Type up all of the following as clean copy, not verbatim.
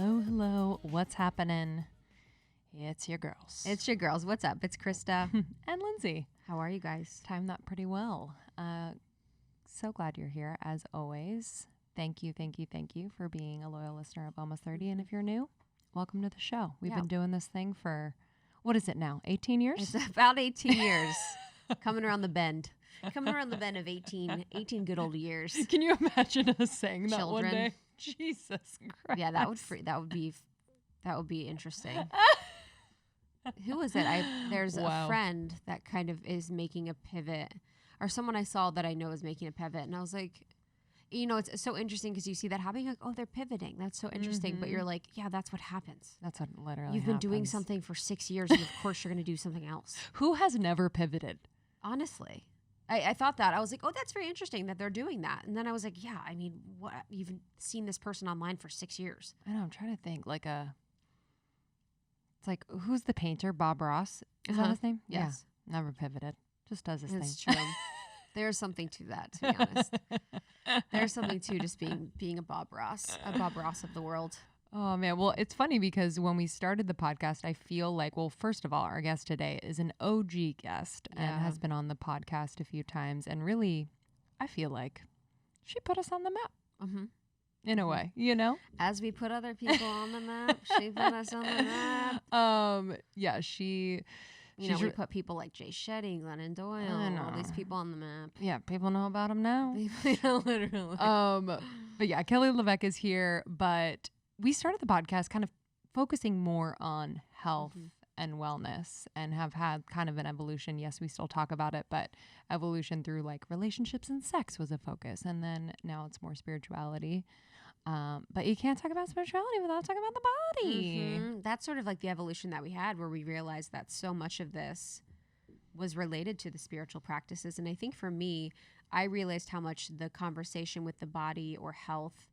Hello, hello. What's happening? It's your girls. It's your girls. What's up? It's Krista. And Lindsay. How are you guys? Timed that pretty well. So glad you're here, as always. Thank you for being a loyal listener of Almost 30. And if you're new, welcome to the show. We've been doing this thing for, what is it now, 18 years? It's about 18 years. Coming around the bend. Coming around the bend of 18 good old years. Can you imagine us saying that Children. one day? Jesus Christ. Yeah, that would be interesting. Who was it? There's a friend that kind of is making a pivot, or someone I saw that I know is making a pivot, and I was like, you know, it's so interesting because you see that happening, like, oh, they're pivoting. That's so interesting. But you're like, yeah, that's what happens. That's what literally You've been doing something for 6 years, and of course you're going to do something else. Who has never pivoted? Honestly. I thought that. I was like, oh, that's very interesting that they're doing that. And then I was like, yeah, I mean, what? You've seen this person online for 6 years. I know. I'm trying to think it's like, who's the painter? Bob Ross? Is that his name? Yes. Yeah. Never pivoted. Just does his It's thing. true. There's something to that, to be honest. There's something to just being a Bob Ross of the world. Oh, man. Well, it's funny because when we started the podcast, I feel like, well, first of all, our guest today is an OG guest and has been on the podcast a few times. And really, I feel like she put us on the map in a way, you know? As we put other people on the map, she put us on the map. Yeah, she... You know, we put people like Jay Shetty, Glennon Doyle, all these people on the map. Yeah, people know about them now. Literally. But yeah, Kelly LeVeque is here, but we started the podcast kind of focusing more on health and wellness and have had kind of an evolution. Yes, we still talk about it, but evolution through like relationships and sex was a focus. And then now it's more spirituality. But you can't talk about spirituality without talking about the body. That's sort of like the evolution that we had, where we realized that so much of this was related to the spiritual practices. And I think for me, I realized how much the conversation with the body or health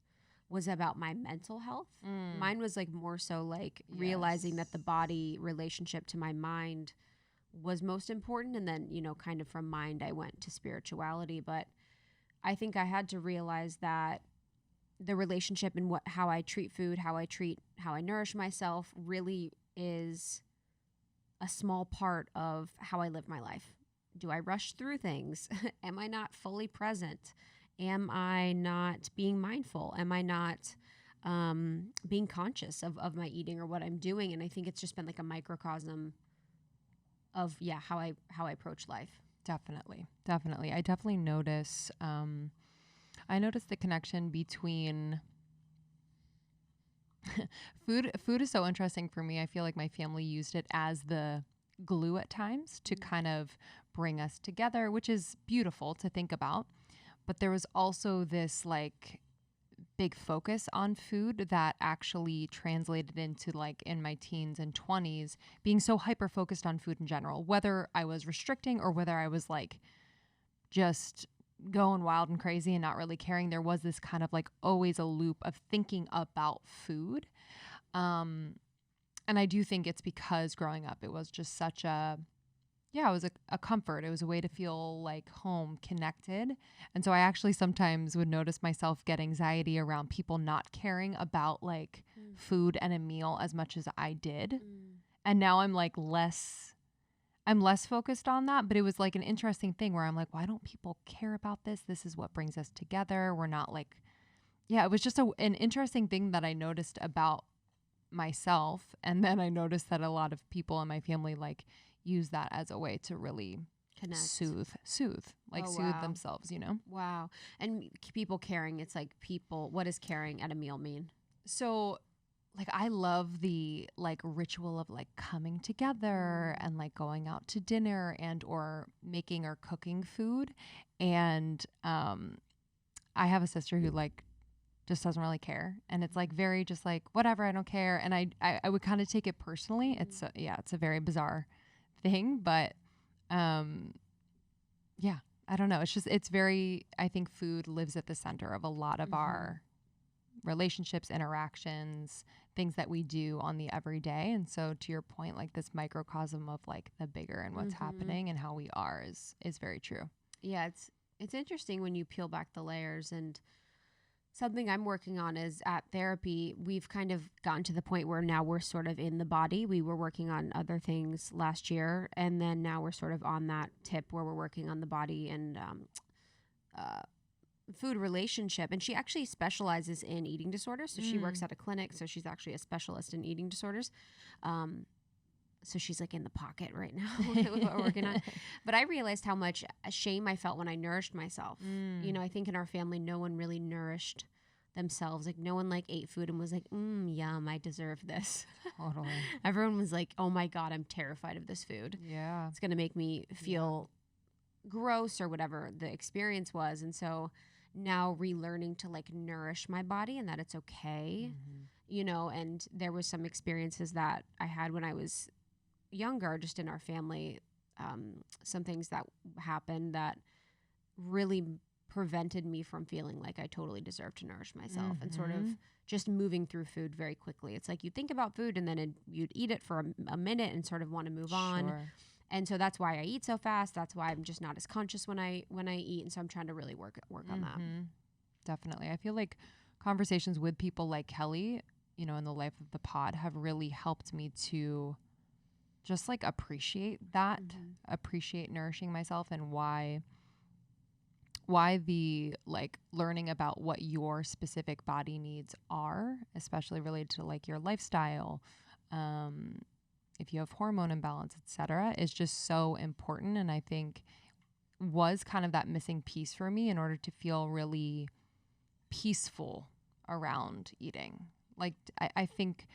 was about my mental health. Mine was like more so like realizing that the body relationship to my mind was most important. And then, you know, kind of from mind, I went to spirituality. But I think I had to realize that the relationship and how I treat food, how I nourish myself really is a small part of how I live my life. Do I rush through things? Am I not fully present? Am I not being mindful? Am I not being conscious of my eating or what I'm doing? And I think it's just been like a microcosm of how I approach life. Definitely. I definitely notice I noticed the connection between food. Food is so interesting for me. I feel like my family used it as the glue at times to kind of bring us together, which is beautiful to think about. But there was also this like big focus on food that actually translated into like in my teens and 20s being so hyper focused on food in general, whether I was restricting or whether I was like just going wild and crazy and not really caring. There was this kind of like always a loop of thinking about food. And I do think it's because growing up, it was just such it was a comfort. It was a way to feel like home, connected. And so I actually sometimes would notice myself get anxiety around people not caring about like food and a meal as much as I did. And now I'm like I'm less focused on that, but it was like an interesting thing where I'm like, why don't people care about this? This is what brings us together. We're not like, it was just an interesting thing that I noticed about myself. And then I noticed that a lot of people in my family like use that as a way to really connect, soothe themselves, you know? Wow. And people caring, it's like what does caring at a meal mean? So like I love the like ritual of like coming together and like going out to dinner and or making or cooking food. And I have a sister who like just doesn't really care. And it's like very just like, whatever, I don't care. And I would kind of take it personally. It's a very bizarre thing, but I don't know. It's very, I think food lives at the center of a lot of our relationships, interactions, things that we do on the everyday. And so to your point, like this microcosm of like the bigger and what's happening and how we are is very true. Yeah, it's interesting when you peel back the layers, and Something I'm working on is at therapy, we've kind of gotten to the point where now we're sort of in the body. We were working on other things last year, and then now we're sort of on that tip where we're working on the body and uh, food relationship. And she actually specializes in eating disorders. So she works at a clinic. So she's actually a specialist in eating disorders. So she's like in the pocket right now with what we're working on. But I realized how much shame I felt when I nourished myself. You know, I think in our family, no one really nourished themselves. Like no one like ate food and was like, yum, I deserve this. Totally. Everyone was like, oh my God, I'm terrified of this food. Yeah. It's going to make me feel gross or whatever the experience was. And so now relearning to like nourish my body and that it's okay, you know, and there was some experiences that I had when I was younger, just in our family, some things that happened that really prevented me from feeling like I totally deserved to nourish myself and sort of just moving through food very quickly. It's like you think about food and then you'd eat it for a minute and sort of want to move on. And so that's why I eat so fast. That's why I'm just not as conscious when I eat. And so I'm trying to really work on that. Definitely. I feel like conversations with people like Kelly, you know, in the life of the pod have really helped me to just like appreciate that, appreciate nourishing myself and why the like learning about what your specific body needs are, especially related to like your lifestyle, if you have hormone imbalance, etc., is just so important. And I think was kind of that missing piece for me in order to feel really peaceful around eating. Like I think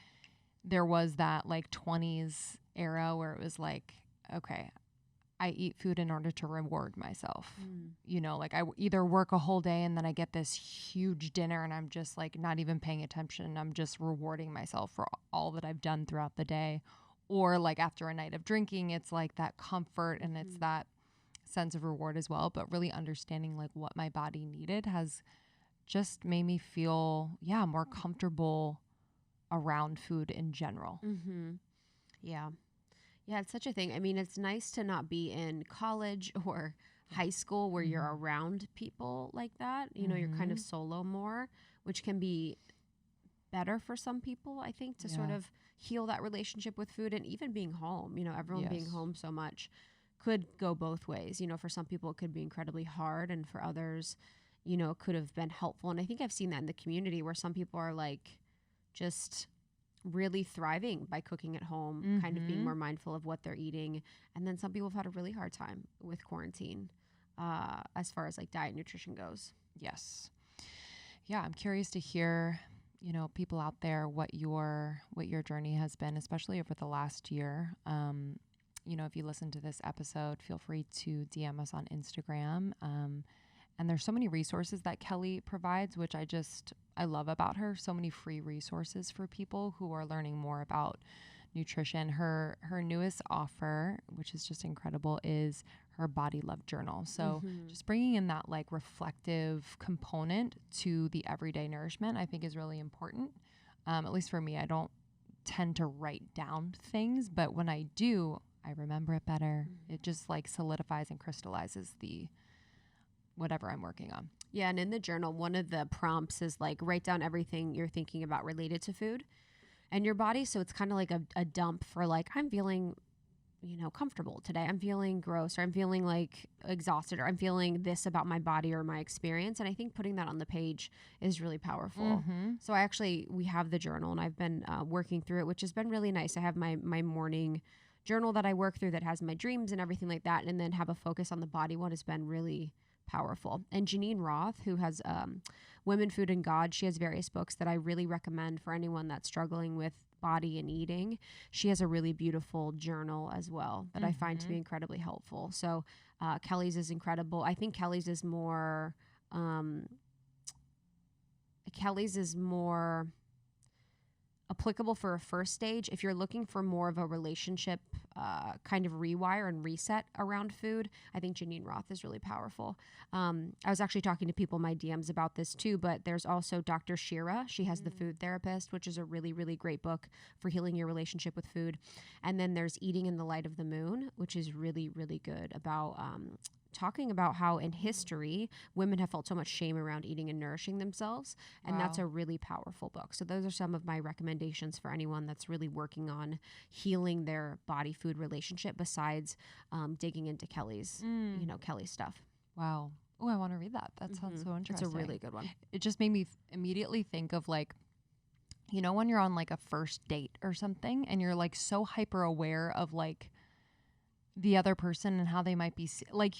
there was that like 20s era where it was like, okay, I eat food in order to reward myself. You know, like I either work a whole day and then I get this huge dinner and I'm just like not even paying attention. I'm just rewarding myself for all that I've done throughout the day. Or like after a night of drinking, it's like that comfort and it's that sense of reward as well. But really understanding like what my body needed has just made me feel, more comfortable around food in general. Yeah. Yeah, it's such a thing. I mean, it's nice to not be in college or high school where you're around people like that. You know, you're kind of solo more, which can be better for some people, I think, to sort of heal that relationship with food. And even being home, you know, everyone being home so much could go both ways. You know, for some people it could be incredibly hard, and for others, you know, it could have been helpful. And I think I've seen that in the community where some people are like just really thriving by cooking at home, kind of being more mindful of what they're eating. And then some people have had a really hard time with quarantine as far as like diet and nutrition goes. Yes. Yeah, I'm curious to hear, you know, people out there what your journey has been, especially over the last year. You know, if you listen to this episode, feel free to DM us on Instagram. And there's so many resources that Kelly provides, which I love about her. So many free resources for people who are learning more about nutrition. Her newest offer, which is just incredible, is her Body Love Journal. So just bringing in that like reflective component to the everyday nourishment, I think is really important. At least for me, I don't tend to write down things, but when I do, I remember it better. It just like solidifies and crystallizes the whatever I'm working on. Yeah, and in the journal, one of the prompts is like write down everything you're thinking about related to food and your body. So it's kind of like a dump for like, I'm feeling, you know, comfortable today. I'm feeling gross, or I'm feeling like exhausted, or I'm feeling this about my body or my experience. And I think putting that on the page is really powerful. So we have the journal, and I've been working through it, which has been really nice. I have my morning journal that I work through that has my dreams and everything like that. And then have a focus on the body one has been really powerful. And Janine Roth, who has Women, Food, and God, she has various books that I really recommend for anyone that's struggling with body and eating. She has a really beautiful journal as well that I find to be incredibly helpful. So Kelly's is incredible. I think Kelly's is more applicable for a first stage. If you're looking for more of a relationship kind of rewire and reset around food, I think Janine Roth is really powerful. I was actually talking to people in my DMs about this too, but there's also Dr. Shira. She has The Food Therapist, which is a really, really great book for healing your relationship with food. And then there's Eating in the Light of the Moon, which is really, really good about talking about how in history women have felt so much shame around eating and nourishing themselves, and that's a really powerful book. So those are some of my recommendations for anyone that's really working on healing their body food relationship, besides digging into Kelly's Kelly's stuff. Wow. Oh, I want to read that. That sounds so interesting. It's a really good one. It just made me immediately think of like, when you're on like a first date or something and you're like so hyper aware of like the other person and how they might be like,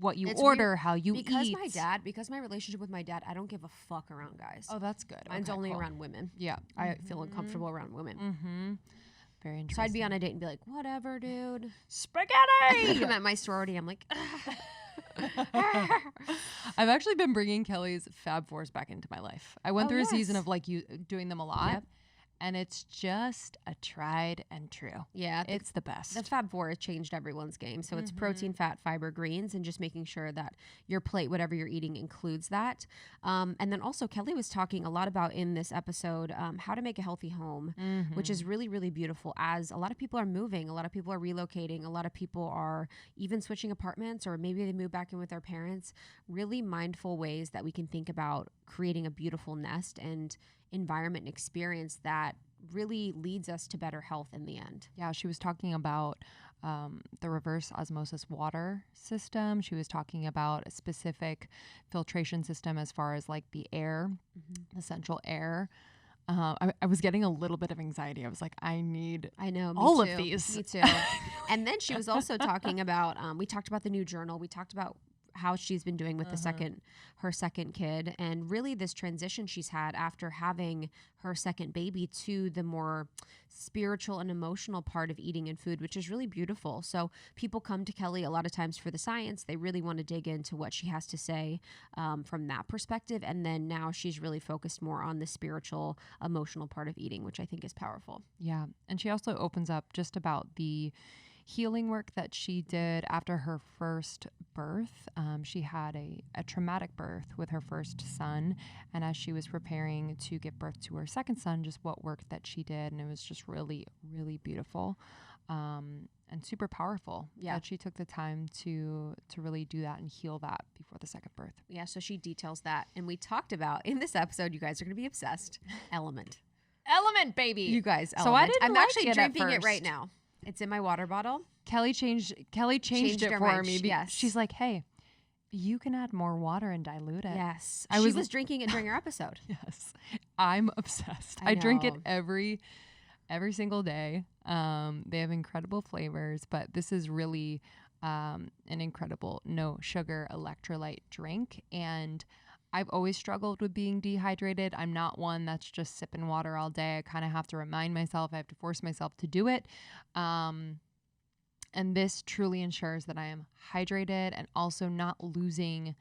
what you order, weird. How you eat. Because my relationship with my dad, I don't give a fuck around guys. Oh, that's good. Mine's only around women. Yeah. I feel uncomfortable around women. Mm-hmm. Very interesting. So I'd be on a date and be like, whatever, dude. Spaghetti! I'm at my sorority. I'm like, I've actually been bringing Kelly's Fab Fours back into my life. I went through a season of like doing them a lot. Yep. And it's just a tried and true. Yeah. It's the best. The Fab Four has changed everyone's game. So it's protein, fat, fiber, greens, and just making sure that your plate, whatever you're eating, includes that. And then also Kelly was talking a lot about in this episode how to make a healthy home, which is really, really beautiful, as a lot of people are moving. A lot of people are relocating. A lot of people are even switching apartments, or maybe they move back in with their parents. Really mindful ways that we can think about creating a beautiful nest and environment and experience that really leads us to better health in the end. Yeah, she was talking about the reverse osmosis water system. She was talking about a specific filtration system as far as like the air, the central air. I was getting a little bit of anxiety. I was like, I know all of these. Me too. And then she was also talking about, we talked about the new journal. We talked about how she's been doing with her second kid, and really this transition she's had after having her second baby to the more spiritual and emotional part of eating and food, which is really beautiful. So people come to Kelly a lot of times for the science. They really want to dig into what she has to say from that perspective. And then now she's really focused more on the spiritual, emotional part of eating, which I think is powerful. Yeah. And she also opens up just about the healing work that she did after her first birth. She had a traumatic birth with her first son, and as she was preparing to give birth to her second son, just what work that she did, and it was just really, really beautiful and super powerful. Yeah, that she took the time to really do that and heal that before the second birth. Yeah, so she details that, and we talked about in this episode. You guys are going to be obsessed. Element, baby. You guys. Element. So I didn't. I'm like actually drinking it right now. It's in my water bottle. Kelly changed it for me. Yes. She's like, hey, you can add more water and dilute it. Yes. She was drinking it during our episode. Yes. I'm obsessed. I drink it every single day. They have incredible flavors, but this is really an incredible no sugar electrolyte drink. And I've always struggled with being dehydrated. I'm not one that's just sipping water all day. I kind of have to remind myself. I have to force myself to do it. And this truly ensures that I am hydrated and also not losing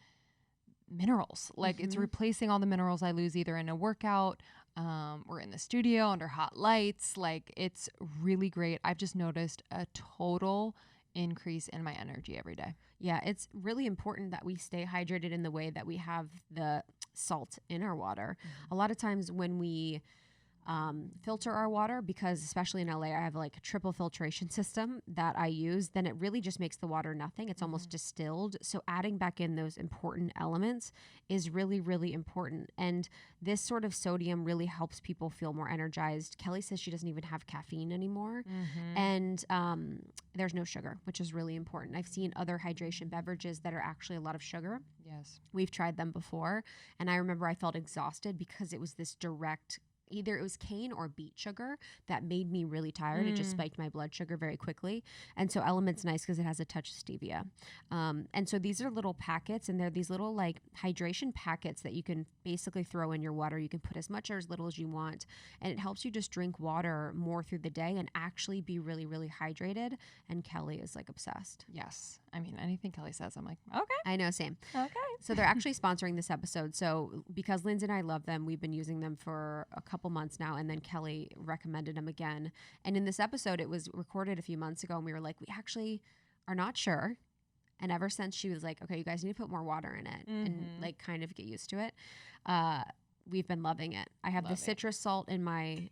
minerals. Like it's replacing all the minerals I lose either in a workout or in the studio under hot lights. Like it's really great. I've just noticed a total increase in my energy every day. Yeah, it's really important that we stay hydrated in the way that we have the salt in our water. A lot of times when we filter our water, because especially in LA, I have like a triple filtration system that I use, then it really just makes the water nothing. It's almost distilled. So adding back in those important elements is really, really important. And this sort of sodium really helps people feel more energized. Kelly says she doesn't even have caffeine anymore. And there's no sugar, which is really important. I've seen other hydration beverages that are actually a lot of sugar. Yes. We've tried them before. And I remember I felt exhausted because it was this direct, either it was cane or beet sugar that made me really tired. It just spiked my blood sugar very quickly. And so Element's nice because it has a touch of stevia. And so these are little packets, and they're these little like hydration packets that you can basically throw in your water. You can put as much or as little as you want. And it helps you just drink water more through the day and actually be really, really hydrated. And Kelly is like obsessed. Yes. I mean, anything Kelly says, I'm like, okay. I know, same. Okay. So they're actually sponsoring this episode. So because Lindsay and I love them, we've been using them for a couple months now, and then Kelly recommended them again. And in this episode, it was recorded a few months ago, and we were like, we actually are not sure. And ever since she was like, okay, you guys need to put more water in it and like kind of get used to it. we've been loving it. I have Love the it. citrus salt in my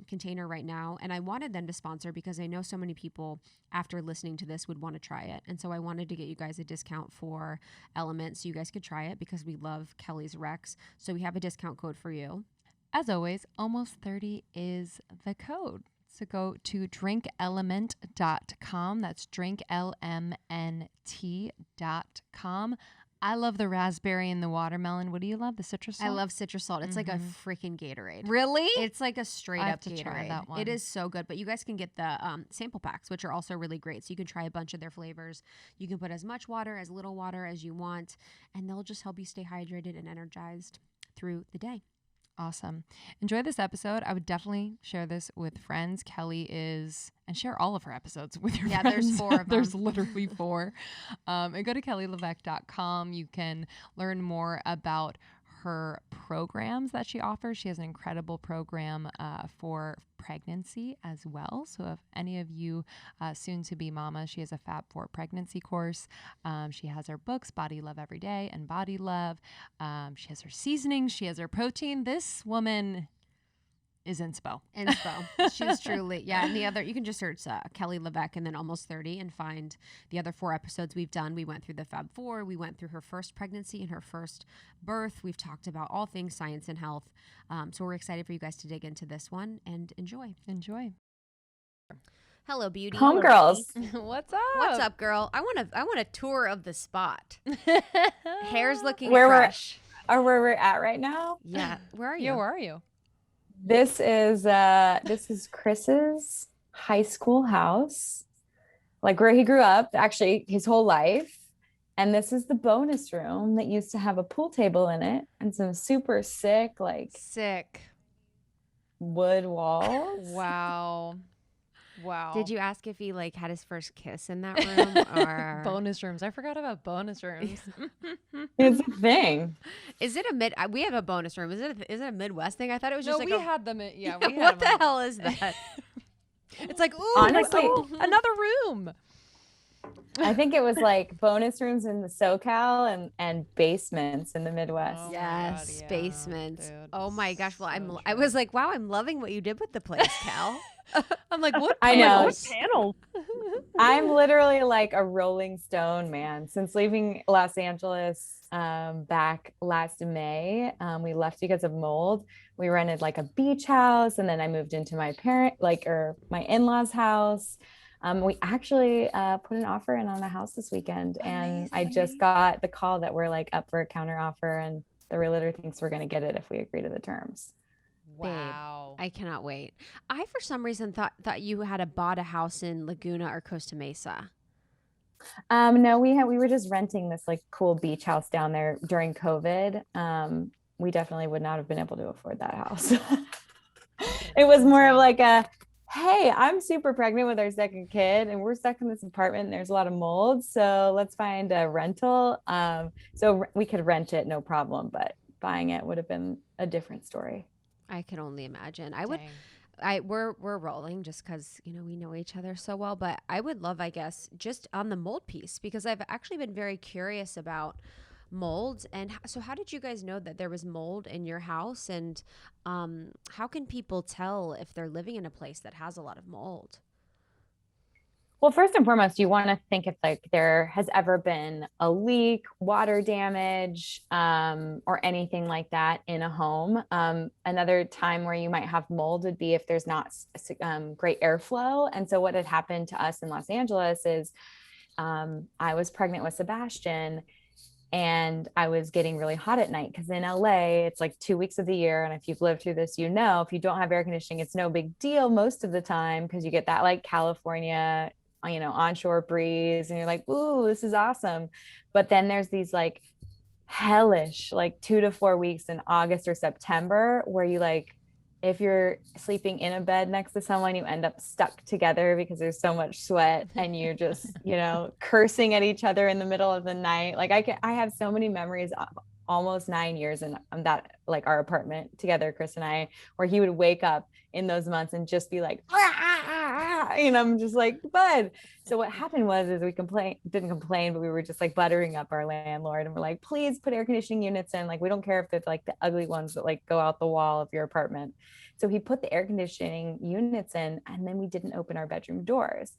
container right now, and I wanted them to sponsor because I know so many people after listening to this would want to try it, and so I wanted to get you guys a discount for Element so you guys could try it because we love Kelly's Rex. So we have a discount code for you. As always, almost 30 is the code. So go to drinkelement.com. That's drinklmnt.com. I love the raspberry and the watermelon. What do you love? The citrus salt? I love citrus salt. It's like a freaking Gatorade. Really? It's like a straight I up have to Gatorade. try that one. It is so good. But you guys can get the sample packs, which are also really great. So you can try a bunch of their flavors. You can put as much water, as little water as you want, and they'll just help you stay hydrated and energized through the day. Awesome. Enjoy this episode. I would definitely share this with friends. Kelly is, and share all of her episodes with your friends. There's 4 of them. There's literally 4. And go to kellyleveque.com. You can learn more about her programs that she offers. She has an incredible program for pregnancy as well. So if any of you soon to be mama, she has a Fab 4 pregnancy course. She has her books, Body Love Every Day and Body Love. She has her seasonings. She has her protein. This woman is inspo. She's truly, yeah. And the other, you can just search Kelly LeVeque and then Almost 30 and find the other 4 episodes we've done. We went through the Fab 4. We went through her first pregnancy and her first birth. We've talked about all things science and health. So we're excited for you guys to dig into this one and enjoy. Hello, beauty. Homegirls. What's up? What's up, girl? I want a tour of the spot. Hair's looking Where fresh. Where we're at right now. Yeah. Where are you? Yeah, where are you? This is Chris's high school house, like where he grew up, actually his whole life. And this is the bonus room that used to have a pool table in it and some super sick wood walls. Wow. Did you ask if he had his first kiss in that room or bonus rooms? I forgot about bonus rooms. It's a thing. Is it we have a bonus room. Is it a Midwest thing? I thought it was just we had them. We had what them the hell is that? It's like, ooh, honestly, another room. I think it was like bonus rooms in the SoCal and basements in the Midwest. Oh yes, God, yeah, basements. dude. Oh my gosh. Well, So I was like, wow, I'm loving what you did with the place, Cal. I'm like, what? I know. What panels? I'm literally like a Rolling Stone, man. Since leaving Los Angeles back last May, we left because of mold. We rented like a beach house, and then I moved into my my in-laws' house. We actually put an offer in on a house this weekend. And I just got the call that we're like up for a counter offer, and the realtor thinks we're going to get it if we agree to the terms. Wow. Babe, I cannot wait. I, for some reason, thought you had bought a house in Laguna or Costa Mesa. No, we were just renting this like cool beach house down there during COVID. We definitely would not have been able to afford that house. It was more of like hey, I'm super pregnant with our second kid and we're stuck in this apartment and there's a lot of mold. So let's find a rental. So we could rent it, no problem, but buying it would have been a different story. I can only imagine. We're rolling just because, we know each other so well, but I would love, I guess, just on the mold piece, because I've actually been very curious about mold. And so how did you guys know that there was mold in your house? And how can people tell if they're living in a place that has a lot of mold? Well, first and foremost, you want to think if like there has ever been a leak, water damage, or anything like that in a home. Another time where you might have mold would be if there's not great airflow. And so what had happened to us in Los Angeles is I was pregnant with Sebastian, and I was getting really hot at night because in LA, it's like 2 weeks of the year. And if you've lived through this, if you don't have air conditioning, it's no big deal most of the time because you get that like California, onshore breeze, and you're like, ooh, this is awesome. But then there's these like hellish, like 2 to 4 weeks in August or September where you like, if you're sleeping in a bed next to someone, you end up stuck together because there's so much sweat and you're just, cursing at each other in the middle of the night. Like I have so many memories of almost 9 years in that, like our apartment together, Chris and I, where he would wake up in those months and just be like, And I'm just like, bud. So what happened was, is we didn't complain, but we were just like buttering up our landlord, and we're like, please put air conditioning units in. Like, we don't care if it's like the ugly ones that like go out the wall of your apartment. So he put the air conditioning units in, and then we didn't open our bedroom doors.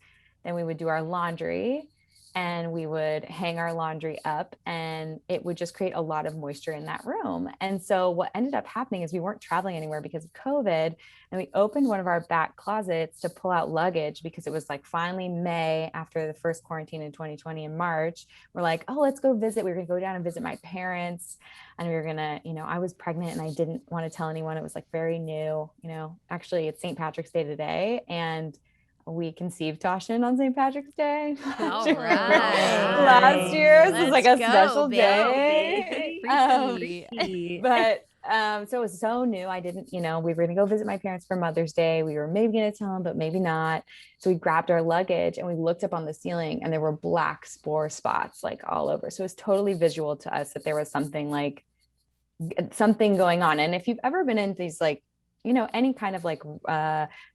Then we would do our laundry, and we would hang our laundry up, and it would just create a lot of moisture in that room. And so what ended up happening is we weren't traveling anywhere because of COVID, and we opened one of our back closets to pull out luggage because it was like finally May after the first quarantine in 2020 in March. We're like, oh, let's go visit. We were going to go down and visit my parents, and we were going to, I was pregnant and I didn't want to tell anyone. It was like very new, actually it's St. Patrick's Day today. And we conceived Toshin on St. Patrick's Day All last year. So it's like a special day. But so it was so new. I didn't, we were going to go visit my parents for Mother's Day. We were maybe going to tell them, but maybe not. So we grabbed our luggage and we looked up on the ceiling, and there were black spore spots like all over. So it was totally visual to us that there was something going on. And if you've ever been in these like, any kind of like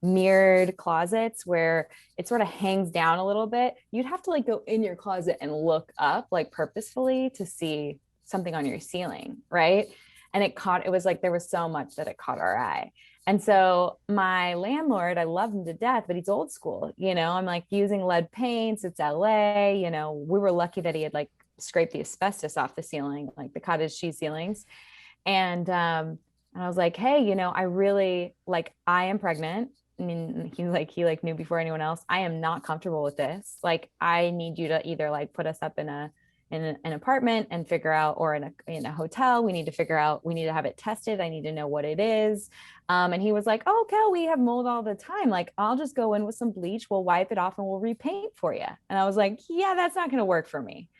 mirrored closets where it sort of hangs down a little bit, you'd have to like go in your closet and look up like purposefully to see something on your ceiling, right? And it was like there was so much that it caught our eye. And so my landlord, I love him to death, but he's old school. I'm like using lead paints. It's LA. We were lucky that he had like scraped the asbestos off the ceiling, like the cottage cheese ceilings. And I was like, hey, I really I am pregnant. I mean, he knew before anyone else. I am not comfortable with this. Like, I need you to either like put us up in an apartment and figure out, or in a hotel. We need to have it tested. I need to know what it is. And he was like, oh, Kel, we have mold all the time. Like, I'll just go in with some bleach. We'll wipe it off and we'll repaint for you. And I was like, yeah, that's not going to work for me.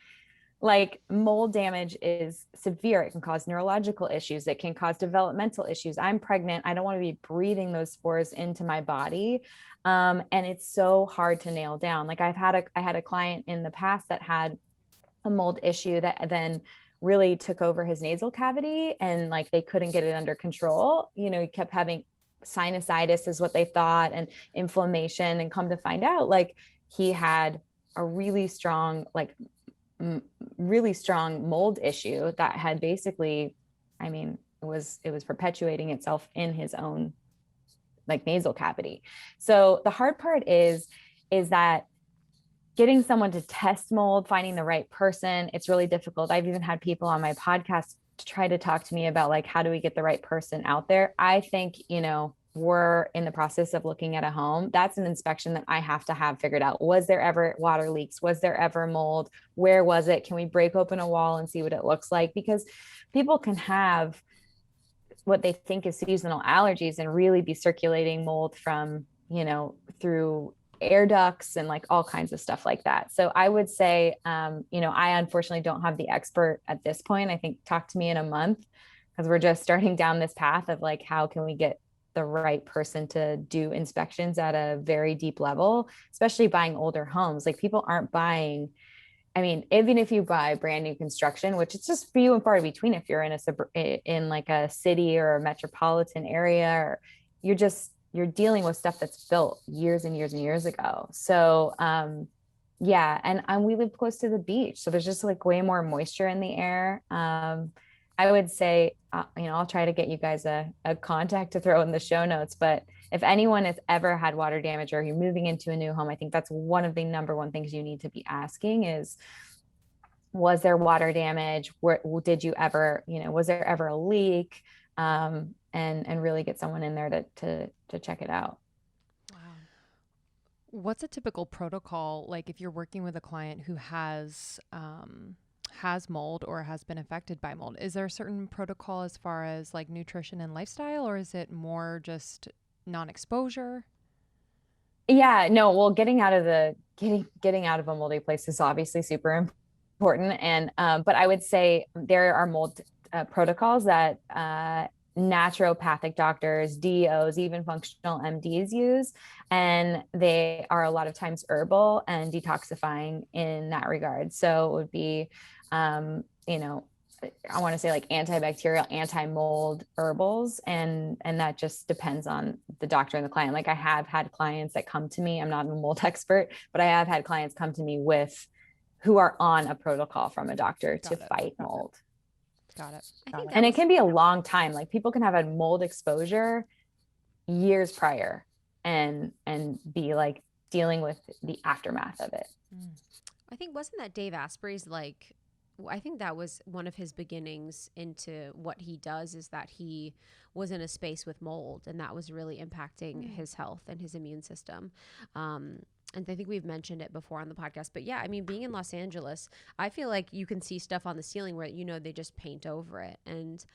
Like, mold damage is severe. It can cause neurological issues. It can cause developmental issues. I'm pregnant. I don't want to be breathing those spores into my body. And it's so hard to nail down. Like, I had a client in the past that had a mold issue that then really took over his nasal cavity, and like they couldn't get it under control. He kept having sinusitis is what they thought, and inflammation, and come to find out like he had a really strong mold issue that had basically, it was perpetuating itself in his own like nasal cavity. So the hard part is that getting someone to test mold, finding the right person, it's really difficult. I've even had people on my podcast to try to talk to me about like, how do we get the right person out there? I think, we're in the process of looking at a home. That's an inspection that I have to have figured out. Was there ever water leaks? Was there ever mold? Where was it? Can we break open a wall and see what it looks like? Because people can have what they think is seasonal allergies and really be circulating mold from, through air ducts and like all kinds of stuff like that. So I would say, I unfortunately don't have the expert at this point. I think talk to me in a month, because we're just starting down this path of like, how can we get the right person to do inspections at a very deep level, especially buying older homes. Like, people aren't buying, even if you buy brand new construction, which it's just few and far between if you're in like a city or a metropolitan area, or you're dealing with stuff that's built years and years and years ago. So yeah, and we live close to the beach, so there's just like way more moisture in the air. I would say, I'll try to get you guys a contact to throw in the show notes, but if anyone has ever had water damage or you're moving into a new home, I think that's one of the number one things you need to be asking is, was there water damage? Was there ever a leak? And really get someone in there to check it out. Wow. What's a typical protocol? Like, if you're working with a client who has mold or has been affected by mold, is there a certain protocol as far as like nutrition and lifestyle, or is it more just non-exposure? Yeah, no, well, getting out of a moldy place is obviously super important. And, but I would say there are mold protocols that naturopathic doctors, DOs, even functional MDs use, and they are a lot of times herbal and detoxifying in that regard. So it would be, I want to say like antibacterial, anti-mold herbals. And that just depends on the doctor and the client. Like I have had clients that come to me, I'm not a mold expert, but I have had clients come to me who are on a protocol from a doctor to fight mold. Got it. And it can be a long time. Like people can have a mold exposure years prior and be like dealing with the aftermath of it. I think wasn't that Dave Asprey's like, I think that was one of his beginnings into what he does, is that he was in a space with mold, and that was really impacting his health and his immune system. And I think we've mentioned it before on the podcast, but yeah, I mean, being in Los Angeles, I feel like you can see stuff on the ceiling where, you know, they just paint over it. And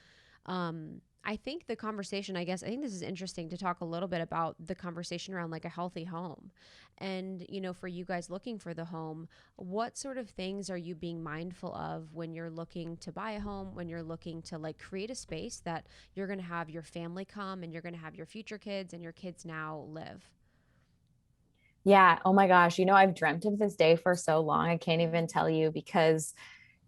I think the conversation, I think this is interesting to talk a little bit about the conversation around like a healthy home. And, you know, for you guys looking for the home, what sort of things are you being mindful of when you're looking to buy a home, when you're looking to like create a space that you're going to have your family come and you're going to have your future kids and your kids now live? Yeah. Oh my gosh. You know, I've dreamt of this day for so long. I can't even tell you, because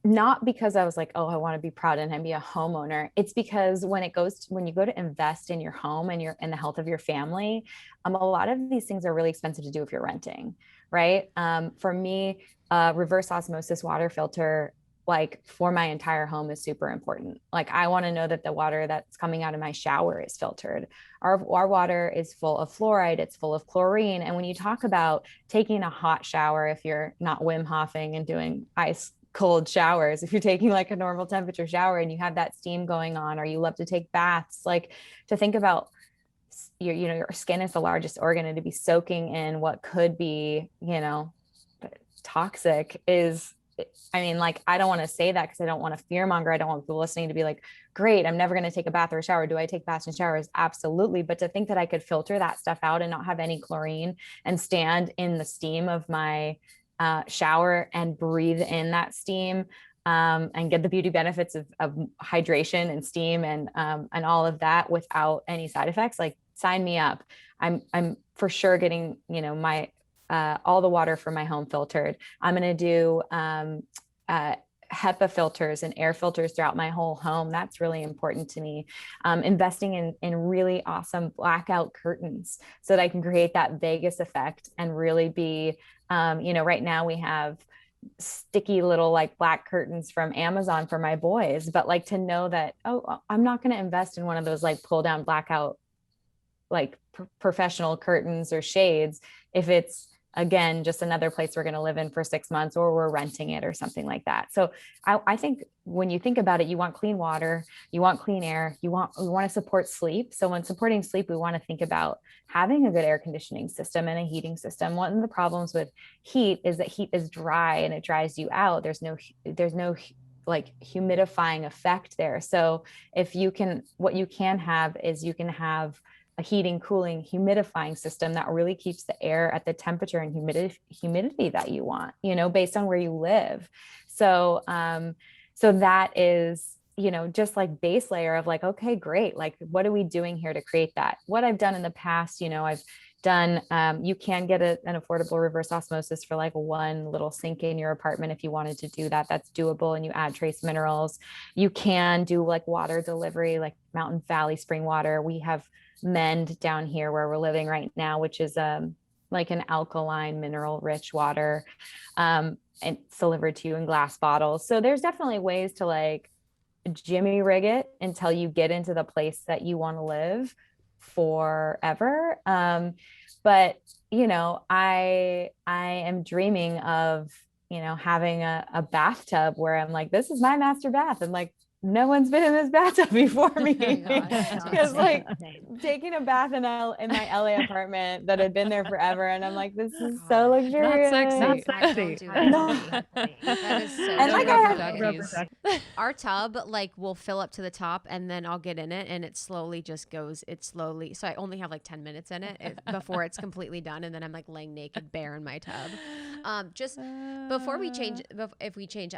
not because I was like, oh, I want to be proud and be a homeowner. It's because when you go to invest in your home and the health of your family, a lot of these things are really expensive to do if you're renting, right? For me, reverse osmosis water filter, like for my entire home, is super important. Like I want to know that the water that's coming out of my shower is filtered. Our water is full of fluoride, it's full of chlorine. And when you talk about taking a hot shower, if you're not Wim Hofing and doing ice cold showers, if you're taking like a normal temperature shower and you have that steam going on, or you love to take baths, like to think about your skin is the largest organ, and to be soaking in what could be, toxic is, I mean, like, I don't want to say that because I don't want to fearmonger. I don't want people listening to be like, great, I'm never going to take a bath or a shower. Do I take baths and showers? Absolutely. But to think that I could filter that stuff out and not have any chlorine and stand in the steam of my shower and breathe in that steam, and get the beauty benefits of hydration and steam and all of that without any side effects, like sign me up. I'm for sure getting, my all the water for my home filtered. I'm going to do HEPA filters and air filters throughout my whole home. That's really important to me. Investing in really awesome blackout curtains so that I can create that Vegas effect and really be, right now we have sticky little like black curtains from Amazon for my boys, but like to know that, oh, I'm not going to invest in one of those like pull down blackout, like professional curtains or shades if it's, again, just another place we're going to live in for 6 months, or we're renting it or something like that. So I think when you think about it, you want clean water, you want clean air, we want to support sleep. So when supporting sleep, we want to think about having a good air conditioning system and a heating system. One of the problems with heat is that heat is dry and it dries you out. There's no like humidifying effect there. So what you can have is you can have a heating, cooling, humidifying system that really keeps the air at the temperature and humidity that you want, based on where you live. So, so that is, just like base layer of like, okay, great. Like, what are we doing here to create that? What I've done in the past, I've done, you can get an affordable reverse osmosis for like one little sink in your apartment. If you wanted to do that, that's doable. And you add trace minerals. You can do like water delivery, like Mountain Valley spring water. We have Mend down here where we're living right now, which is like an alkaline, mineral rich water, and it's delivered to you in glass bottles. So there's definitely ways to like jimmy rig it until you get into the place that you want to live forever. But I am dreaming of having a bathtub where I'm like, this is my master bath, and like no one's been in this bathtub before me. Because like taking a bath in my LA apartment that had been there forever, and I'm like, this is so luxurious. Not sexy. Don't do that. That is so. And like our tub like will fill up to the top, and then I'll get in it, and it slowly just goes. So I only have like 10 minutes in it before it's completely done, and then I'm like laying naked bare in my tub. Just before we change, if we change,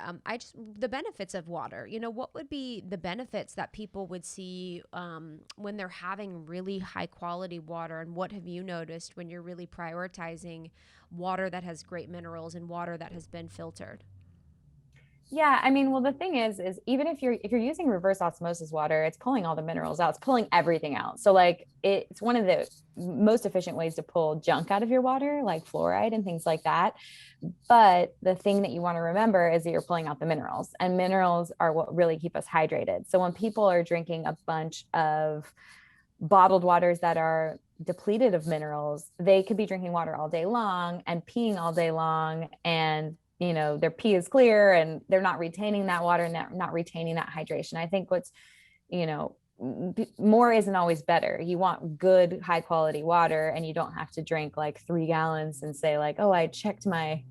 the benefits of water. What would be the benefits that people would see when they're having really high quality water, and what have you noticed when you're really prioritizing water that has great minerals and water that has been filtered? Yeah, I mean, well, the thing is even if you're using reverse osmosis water, it's pulling all the minerals out. It's pulling everything out. So like it's one of the most efficient ways to pull junk out of your water, like fluoride and things like that. But the thing that you want to remember is that you're pulling out the minerals, and minerals are what really keep us hydrated. So when people are drinking a bunch of bottled waters that are depleted of minerals, they could be drinking water all day long and peeing all day long, and their pee is clear and they're not retaining that water and not retaining that hydration. I think what's you know more isn't always better. You want good high quality water, and you don't have to drink like 3 gallons and say like, oh, I checked my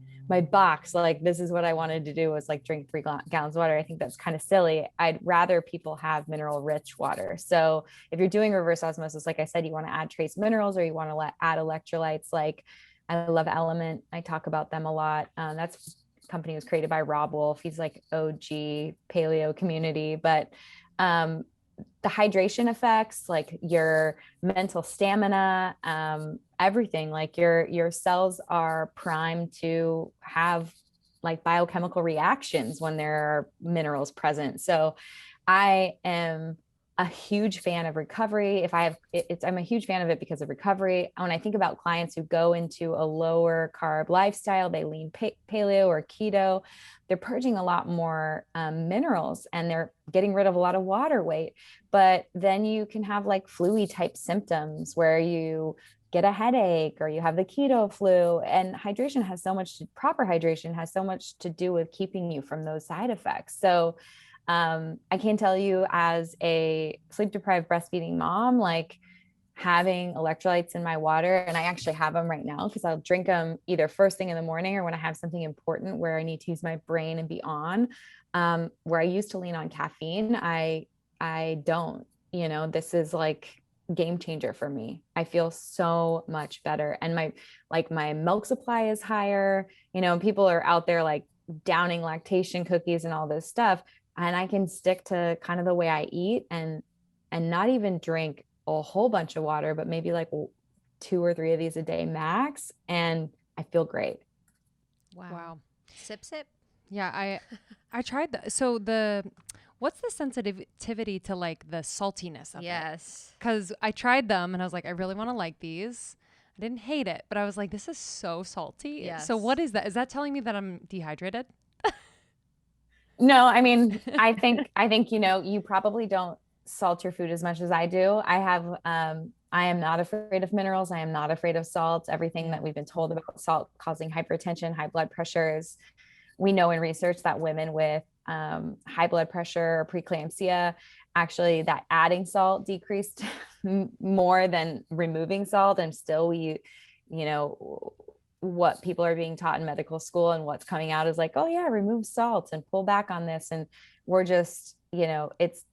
box, like this is what I wanted to do was like drink 3 gallons of water. I think that's kind of silly. I'd rather people have mineral rich water. So if you're doing reverse osmosis, like I said, you want to add trace minerals, or you want to add electrolytes. Like I love Element, I talk about them a lot. That's company was created by Rob Wolf. He's like OG paleo community. But the hydration effects, like your mental stamina, everything, like your cells are primed to have like biochemical reactions when there are minerals present. So I am a huge fan of recovery. If I have I'm a huge fan of it because of recovery. When I think about clients who go into a lower carb lifestyle, they lean paleo or keto, they're purging a lot more minerals, and they're getting rid of a lot of water weight. But then you can have like flu type symptoms where you get a headache or you have the keto flu. And proper hydration has so much to do with keeping you from those side effects. So I can tell you, as a sleep deprived breastfeeding mom, like having electrolytes in my water, and I actually have them right now because I'll drink them either first thing in the morning or when I have something important where I need to use my brain and be on. Where I used to lean on caffeine, I don't. This is like game changer for me. I feel so much better, and my milk supply is higher. People are out there like downing lactation cookies and all this stuff, and I can stick to kind of the way I eat, and not even drink a whole bunch of water, but maybe like 2 or 3 of these a day max, and I feel great. Wow. Sip, sip. Yeah, I tried what's the sensitivity to like the saltiness of it? Yes. Because I tried them and I was like, I really want to like these. I didn't hate it, but I was like, this is so salty. Yes. So what is that? Is that telling me that I'm dehydrated? No, I mean, I think you probably don't salt your food as much as I do. I am not afraid of minerals. I am not afraid of salt. Everything that we've been told about salt causing hypertension, high blood pressures. We know in research that women with high blood pressure, preeclampsia, actually that adding salt decreased more than removing salt. And still you know, what people are being taught in medical school and what's coming out is like, oh yeah, remove salt and pull back on this. And we're just, it's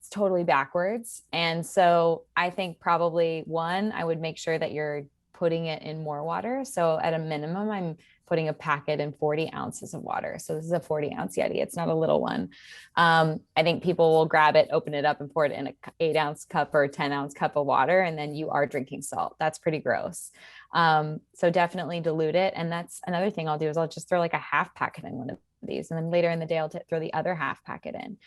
totally backwards. And so I think probably I would make sure that you're putting it in more water. So at a minimum, I'm putting a packet in 40 ounces of water. So this is a 40-ounce Yeti. It's not a little one. I think people will grab it, open it up, and pour it in a 8-ounce cup or 10-ounce cup of water. And then you are drinking salt. That's pretty gross. So definitely dilute it. And that's another thing I'll do is I'll just throw like a half packet in one of these. And then later in the day, I'll throw the other half packet in.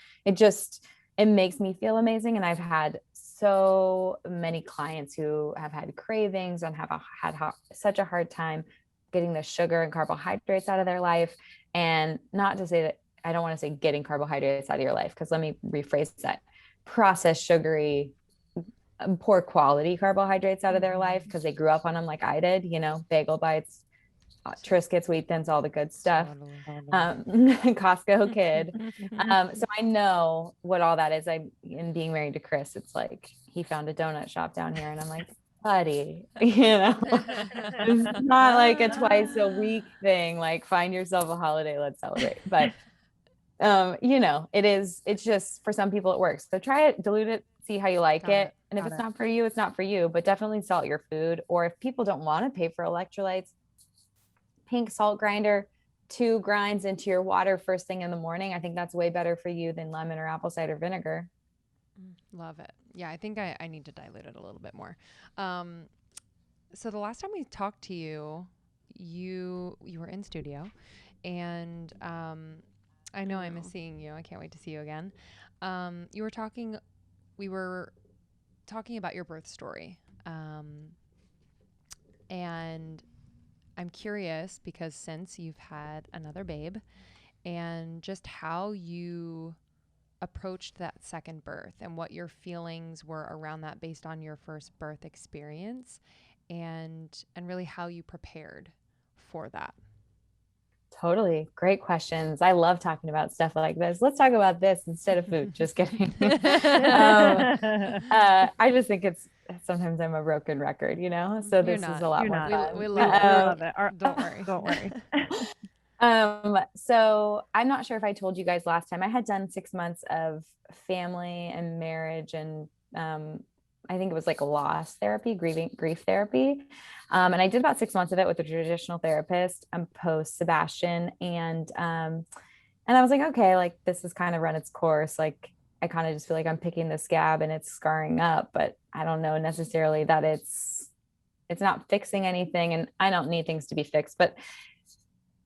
It makes me feel amazing. And I've had so many clients who have had cravings and have had such a hard time getting the sugar and carbohydrates out of their life. And not to say that I don't want to say getting carbohydrates out of your life, because let me rephrase that: processed, sugary, poor quality carbohydrates out of their life because they grew up on them like I did, bagel bites, Triscuits, wheat thins, all the good stuff. Costco kid. So I know what all that is. In being married to Chris, it's like he found a donut shop down here, and I'm like, buddy, it's not like a twice a week thing. Like, find yourself a holiday, let's celebrate. But it's just, for some people it works. So try it, dilute it, see how you like it. And if it's not for you, it's not for you. But definitely salt your food. Or if people don't want to pay for electrolytes, pink salt grinder, 2 grinds into your water first thing in the morning. I think that's way better for you than lemon or apple cider vinegar. Love it. Yeah, I think I need to dilute it a little bit more. So the last time we talked to you, you were in studio, and I know I miss seeing you. I can't wait to see you again. We were talking about your birth story. And I'm curious because since you've had another babe and just how you approached that second birth and what your feelings were around that based on your first birth experience and really how you prepared for that. Totally. Great questions. I love talking about stuff like this. Let's talk about this instead of food. Just kidding. I just think sometimes I'm a broken record, so this is a lot more fun. We love it. Don't worry. Don't worry. So I'm not sure if I told you guys last time, I had done 6 months of family and marriage and I think it was like loss therapy, grief therapy. And I did about 6 months of it with a traditional therapist post Sebastian. And I was like, okay, like this has kind of run its course. Like I kind of just feel like I'm picking the scab and it's scarring up, but I don't know necessarily that it's not fixing anything. And I don't need things to be fixed, but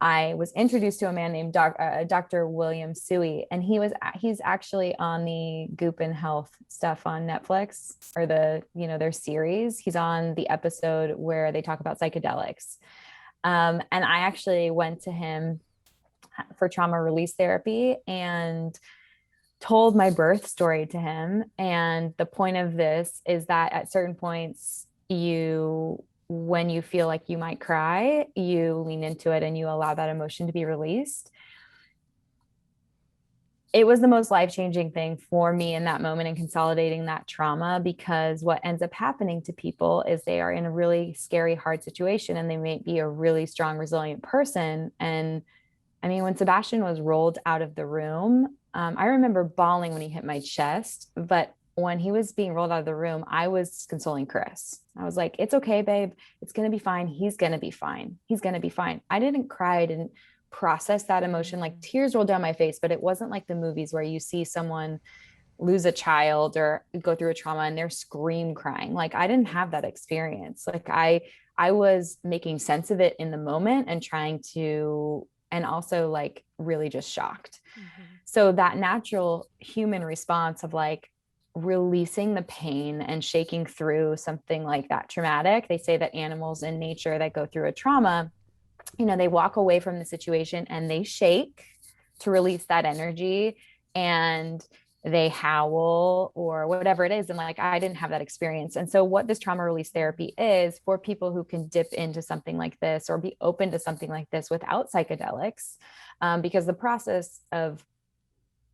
I was introduced to a man named Dr. William Suey, and he's actually on the Goop and Health stuff on Netflix, or their series. He's on the episode where they talk about psychedelics. And I actually went to him for trauma release therapy and told my birth story to him. And the point of this is that at certain points, when you feel like you might cry, you lean into it and you allow that emotion to be released. It was the most life-changing thing for me in that moment, and consolidating that trauma, because what ends up happening to people is they are in a really scary, hard situation and they may be a really strong, resilient person. And I mean, when Sebastian was rolled out of the room, I remember bawling when he hit my chest, but when he was being rolled out of the room, I was consoling Chris. I was like, it's okay, babe. It's going to be fine. He's going to be fine. He's going to be fine. I didn't cry. I didn't process that emotion. Like tears rolled down my face, but it wasn't like the movies where you see someone lose a child or go through a trauma and they're scream crying. Like I didn't have that experience. Like I was making sense of it in the moment and and also like really just shocked. Mm-hmm. So that natural human response of like releasing the pain and shaking through something like that traumatic. They say that animals in nature that go through a trauma, they walk away from the situation and they shake to release that energy and they howl or whatever it is. And like, I didn't have that experience. And so what this trauma release therapy is for people who can dip into something like this or be open to something like this without psychedelics, because the process of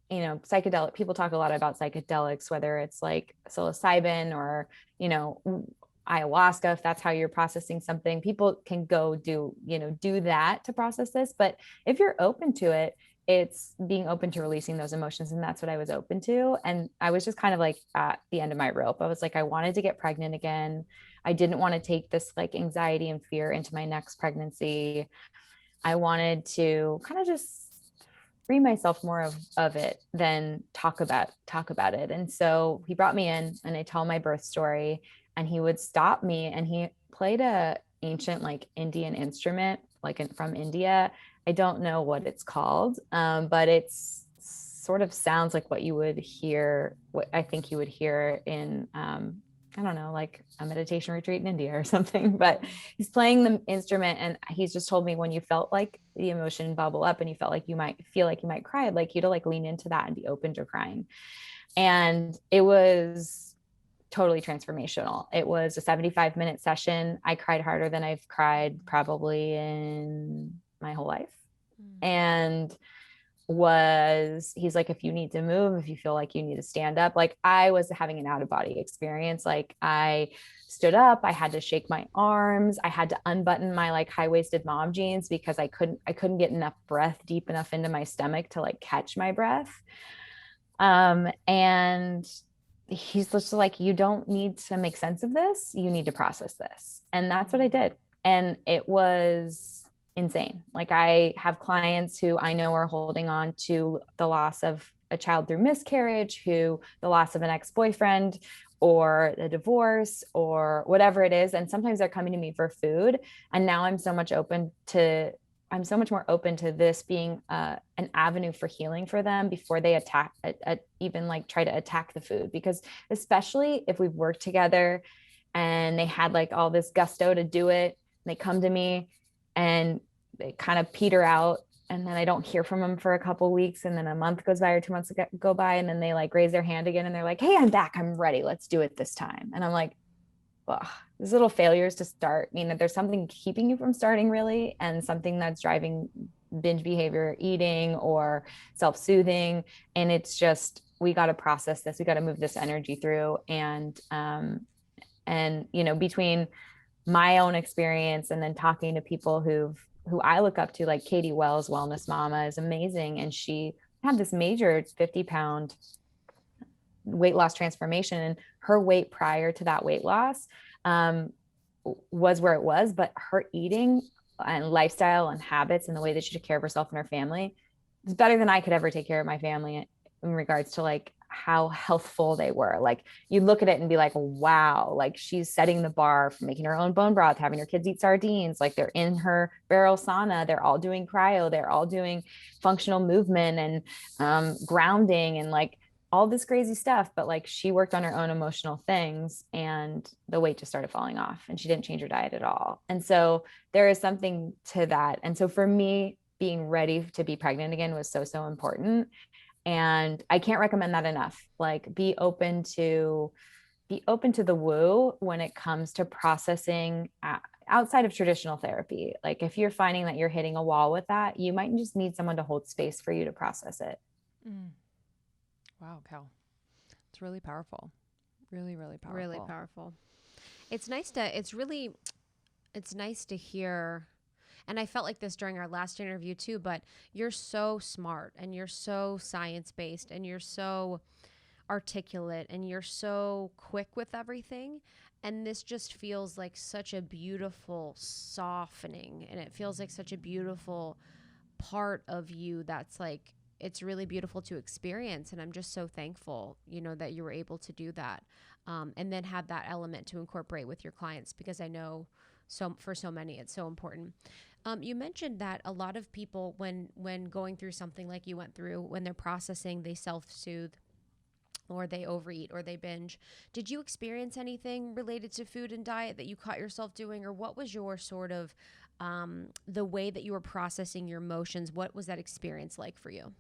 psychedelic, people talk a lot about psychedelics, whether it's like psilocybin or, ayahuasca, if that's how you're processing something, people can go do that to process this. But if you're open to it, it's being open to releasing those emotions. And that's what I was open to. And I was just kind of like at the end of my rope. I was like, I wanted to get pregnant again. I didn't want to take this like anxiety and fear into my next pregnancy. I wanted to kind of just free myself more of it than talk about it. And so he brought me in and I told my birth story, and he would stop me and he played a ancient like Indian instrument, from India. I don't know what it's called, but it's sort of sounds like what I think you would hear in, I don't know, like a meditation retreat in India or something, but he's playing the instrument. And he's just told me when you felt like the emotion bubble up and you felt like you might feel like you might cry, I'd like you to like lean into that and be open to crying. And it was totally transformational. It was a 75-minute session. I cried harder than I've cried probably in my whole life. And he's like, if you need to move, if you feel like you need to stand up, like I was having an out of body experience. Like I stood up, I had to shake my arms. I had to unbutton my like high-waisted mom jeans because I couldn't get enough breath deep enough into my stomach to like catch my breath. And he's just like, you don't need to make sense of this. You need to process this. And that's what I did. And it was insane. Like I have clients who I know are holding on to the loss of a child through miscarriage, the loss of an ex-boyfriend or the divorce or whatever it is. And sometimes they're coming to me for food. And now I'm so much open to I'm so much more open to this being an avenue for healing for them before they attack, even like try to attack the food. Because especially if we've worked together and they had like all this gusto to do it, they come to me and they kind of peter out, and then I don't hear from them for a couple weeks, and then a month goes by or 2 months go by, and then they like raise their hand again and they're like, hey, I'm back, I'm ready, let's do it this time. And I'm like, well, these little failures to start mean that there's something keeping you from starting, really, and something that's driving binge behavior, eating or self-soothing. And it's just, we got to process this, we got to move this energy through. And you know, between my own experience and then talking to people who I look up to, like Katie Wells, Wellness Mama, is amazing, and she had this major 50-pound weight loss transformation, and her weight prior to that weight loss was where it was, but her eating and lifestyle and habits and the way that she took care of herself and her family is better than I could ever take care of my family in regards to like how healthful they were. Like you look at it and be like, wow, like she's setting the bar for making her own bone broth, having her kids eat sardines, like they're in her barrel sauna, they're all doing cryo, they're all doing functional movement and grounding and like all this crazy stuff. But like she worked on her own emotional things and the weight just started falling off, and she didn't change her diet at all. And so there is something to that. And so for me, being ready to be pregnant again was so important. And I can't recommend that enough. Like be open to the woo when it comes to processing outside of traditional therapy. Like if you're finding that you're hitting a wall with that, you might just need someone to hold space for you to process it. Wow, Cal. It's really powerful. Really, really powerful. Really powerful. It's nice to hear, and I felt like this during our last interview too, but you're so smart and you're so science-based and you're so articulate and you're so quick with everything. And this just feels like such a beautiful softening, and it feels like such a beautiful part of you that's like, it's really beautiful to experience. And I'm just so thankful, you know, that you were able to do that. And then have that element to incorporate with your clients, because I know for so many, it's so important. You mentioned that a lot of people, when going through something like you went through, when they're processing, they self-soothe or they overeat or they binge. Did you experience anything related to food and diet that you caught yourself doing, or what was your sort of the way that you were processing your emotions? What was that experience like for you?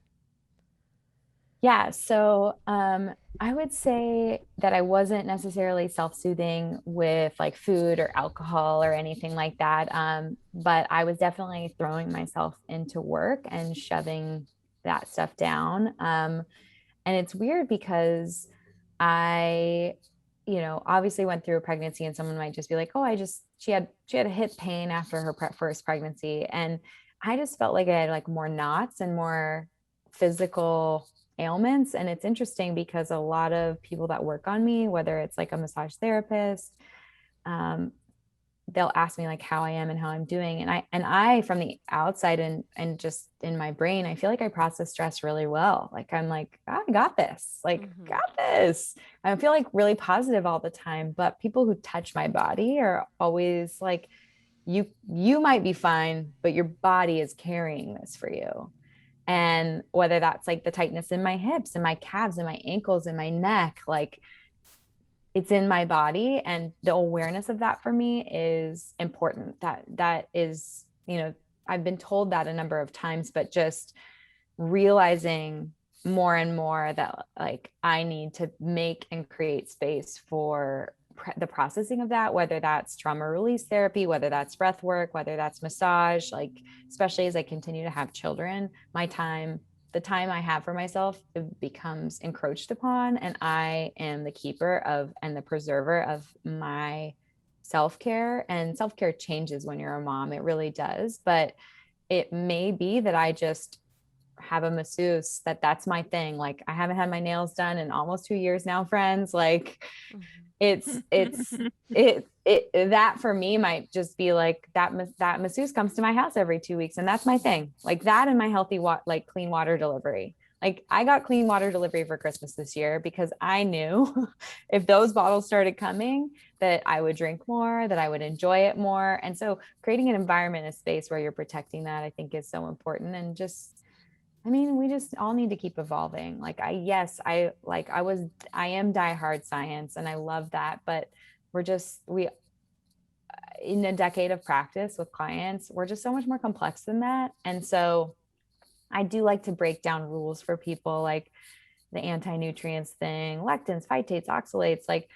Yeah. So I would say that I wasn't necessarily self-soothing with like food or alcohol or anything like that. But I was definitely throwing myself into work and shoving that stuff down. And it's weird because I, you know, obviously went through a pregnancy, and someone might just be like, oh, she had a hip pain after her first pregnancy. And I just felt like I had like more knots and more physical ailments. And it's interesting because a lot of people that work on me, whether it's like a massage therapist, they'll ask me like how I am and how I'm doing. And I from the outside and just in my brain, I feel like I process stress really well. Like I'm like, I got this, like got this. I feel like really positive all the time. But people who touch my body are always like, you might be fine, but your body is carrying this for you. And whether that's like the tightness in my hips and my calves and my ankles and my neck, like it's in my body. And the awareness of that for me is important. That is, you know, I've been told that a number of times, but just realizing more and more that like I need to make and create space for the processing of that, whether that's trauma release therapy, whether that's breath work, whether that's massage, like especially as I continue to have children, the time I have for myself, it becomes encroached upon, and I am the keeper of and the preserver of my self-care. And self-care changes when you're a mom, it really does. But it may be that I just have a masseuse that's my thing. Like I haven't had my nails done in almost 2 years now, friends. Like it's that for me might just be like that masseuse comes to my house every 2 weeks, and that's my thing. Like that and my healthy like clean water delivery. Like I got clean water delivery for Christmas this year because I knew if those bottles started coming that I would drink more, that I would enjoy it more. And so creating an environment, a space where you're protecting that, I think is so important. And just, I mean, we just all need to keep evolving. Like I am diehard science and I love that, but we in a decade of practice with clients, we're just so much more complex than that. And so I do like to break down rules for people, like the anti-nutrients thing, lectins, phytates, oxalates. Like,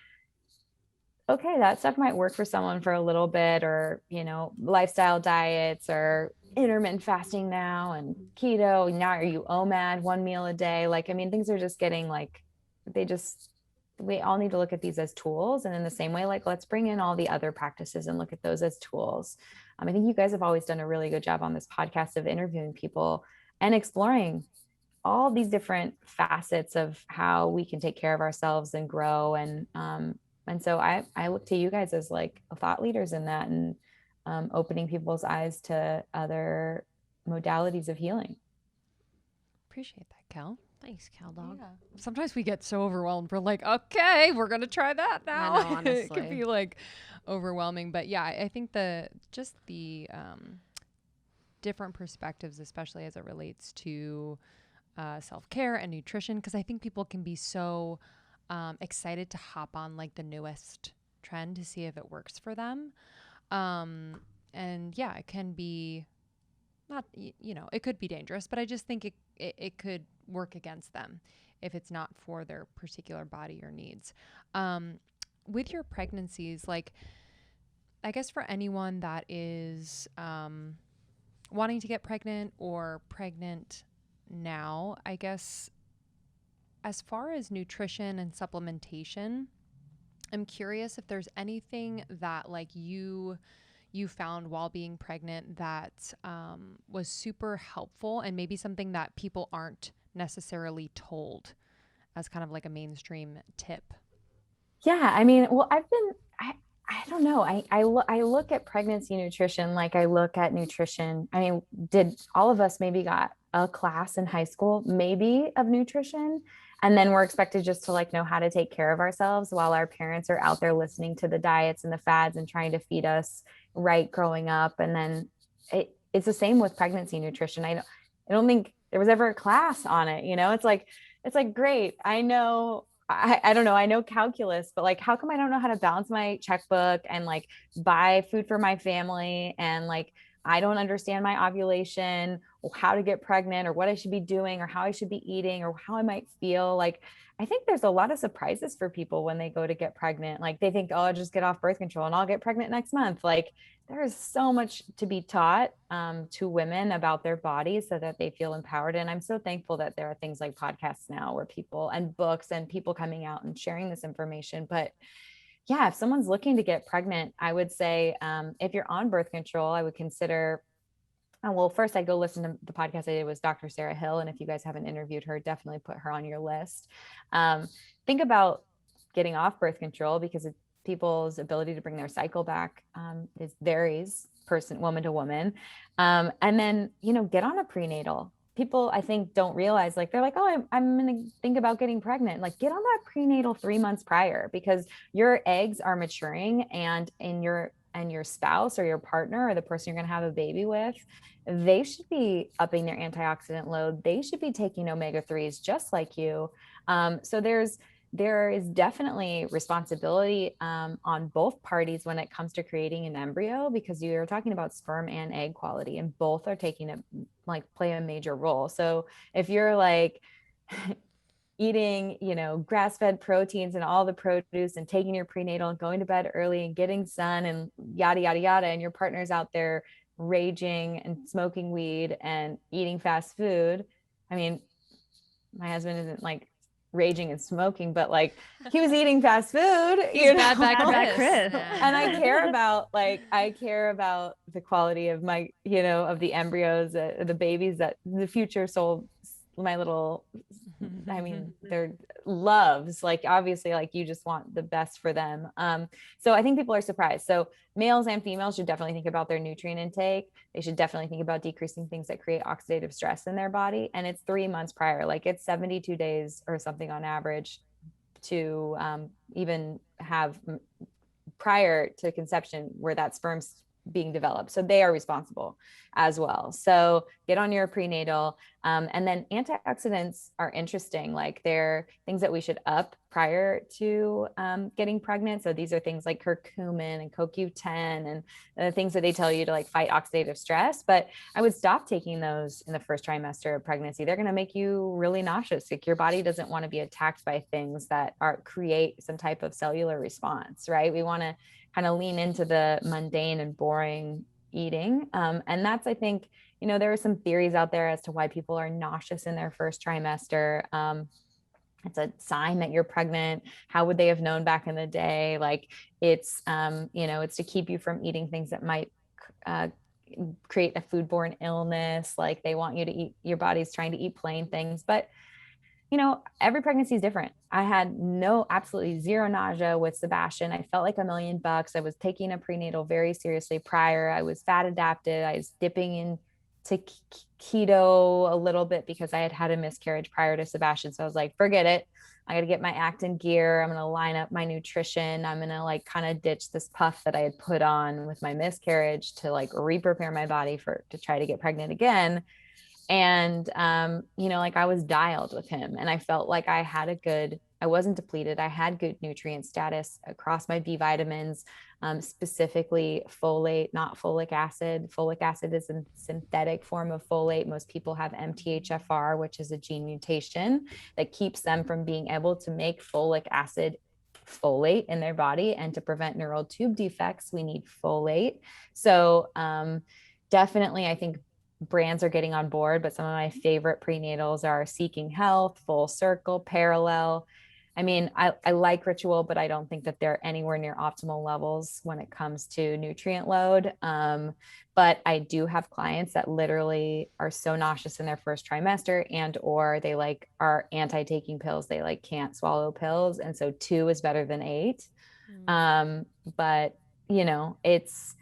okay, that stuff might work for someone for a little bit, or, lifestyle diets or intermittent fasting now and keto. Now are you OMAD, one meal a day? Like, I mean, things are just getting like, we all need to look at these as tools. And in the same way, like, let's bring in all the other practices and look at those as tools. I think you guys have always done a really good job on this podcast of interviewing people and exploring all these different facets of how we can take care of ourselves and grow. And so I look to you guys as like thought leaders in that, and opening people's eyes to other modalities of healing. Appreciate that, Kel. Thanks, Cal Dog. Yeah. Sometimes we get so overwhelmed. We're like, okay, we're going to try that now. I know, honestly. It can be like overwhelming. But yeah, I think the different perspectives, especially as it relates to self-care and nutrition, because I think people can be so excited to hop on like the newest trend to see if it works for them. And yeah, it can be not, it could be dangerous, but I just think it could work against them if it's not for their particular body or needs. With your pregnancies, like, I guess for anyone that is wanting to get pregnant or pregnant now, I guess as far as nutrition and supplementation, I'm curious if there's anything that like you found while being pregnant that was super helpful, and maybe something that people aren't necessarily told as kind of like a mainstream tip. Yeah. I mean, well, I don't know. I look at pregnancy nutrition like I look at nutrition. I mean, did all of us maybe got a class in high school, maybe, of nutrition? And then we're expected just to like know how to take care of ourselves while our parents are out there listening to the diets and the fads and trying to feed us right growing up. And then it's the same with pregnancy nutrition. I don't think there was ever a class on it. It's like, great. I know, I don't know. I know calculus, but like, how come I don't know how to balance my checkbook and like buy food for my family? And like, I don't understand my ovulation or how to get pregnant or what I should be doing or how I should be eating or how I might feel. Like, I think there's a lot of surprises for people when they go to get pregnant. Like they think, oh, I'll just get off birth control and I'll get pregnant next month. Like there is so much to be taught to women about their bodies so that they feel empowered. And I'm so thankful that there are things like podcasts now where people, and books and people coming out and sharing this information. But yeah, if someone's looking to get pregnant, I would say if you're on birth control, I would consider, well, first I'd go listen to the podcast I did with Dr. Sarah Hill. And if you guys haven't interviewed her, definitely put her on your list. Think about getting off birth control because people's ability to bring their cycle back varies woman to woman. And then, get on a prenatal. People, I think, don't realize, like, they're like, oh, I'm going to think about getting pregnant. Like, get on that prenatal 3 months prior because your eggs are maturing, and your spouse or your partner or the person you're going to have a baby with, they should be upping their antioxidant load. They should be taking omega-3s just like you. So there is definitely responsibility on both parties when it comes to creating an embryo, because you're talking about sperm and egg quality, and both are play a major role. So if you're like eating, grass-fed proteins and all the produce and taking your prenatal and going to bed early and getting sun and yada, yada, yada, and your partner's out there raging and smoking weed and eating fast food. I mean, my husband isn't like raging and smoking, but like he was eating fast food. He's bad back Chris. And I care about the quality of my, of the embryos, the babies, that the future soul little, I mean, they're loves, like, obviously, like, you just want the best for them. So I think people are surprised. So males and females should definitely think about their nutrient intake. They should definitely think about decreasing things that create oxidative stress in their body. And it's 3 months prior, like it's 72 days or something on average to even have prior to conception where that sperm's being developed. So they are responsible as well. So get on your prenatal. And then antioxidants are interesting. Like they're things that we should up prior to getting pregnant. So these are things like curcumin and CoQ10 and the things that they tell you to like fight oxidative stress. But I would stop taking those in the first trimester of pregnancy. They're going to make you really nauseous. Like your body doesn't want to be attacked by things that create some type of cellular response, right? We want to kind of lean into the mundane and boring eating. And that's, I think, there are some theories out there as to why people are nauseous in their first trimester. It's a sign that you're pregnant. How would they have known back in the day? Like it's, it's to keep you from eating things that might create a foodborne illness. Like they want you to eat, your body's trying to eat plain things, but every pregnancy is different. I had absolutely zero nausea with Sebastian. I felt like $1,000,000. I was taking a prenatal very seriously prior. I was fat adapted. I was dipping into keto a little bit because I had had a miscarriage prior to Sebastian. So I was like, forget it. I got to get my act in gear. I'm going to line up my nutrition. I'm going to like kind of ditch this puff that I had put on with my miscarriage to like re-prepare my body to try to get pregnant again. And, like I was dialed with him and I felt like I wasn't depleted. I had good nutrient status across my B vitamins, specifically folate, not folic acid. Folic acid is a synthetic form of folate. Most people have MTHFR, which is a gene mutation that keeps them from being able to make folic acid folate in their body. And to prevent neural tube defects, we need folate. So, definitely, I think brands are getting on board, but some of my favorite prenatals are Seeking Health, Full Circle, Parallel. I mean, I like Ritual, but I don't think that they're anywhere near optimal levels when it comes to nutrient load. But I do have clients that literally are so nauseous in their first trimester or they like are anti-taking pills. They like can't swallow pills. And so 2 is better than 8. But it's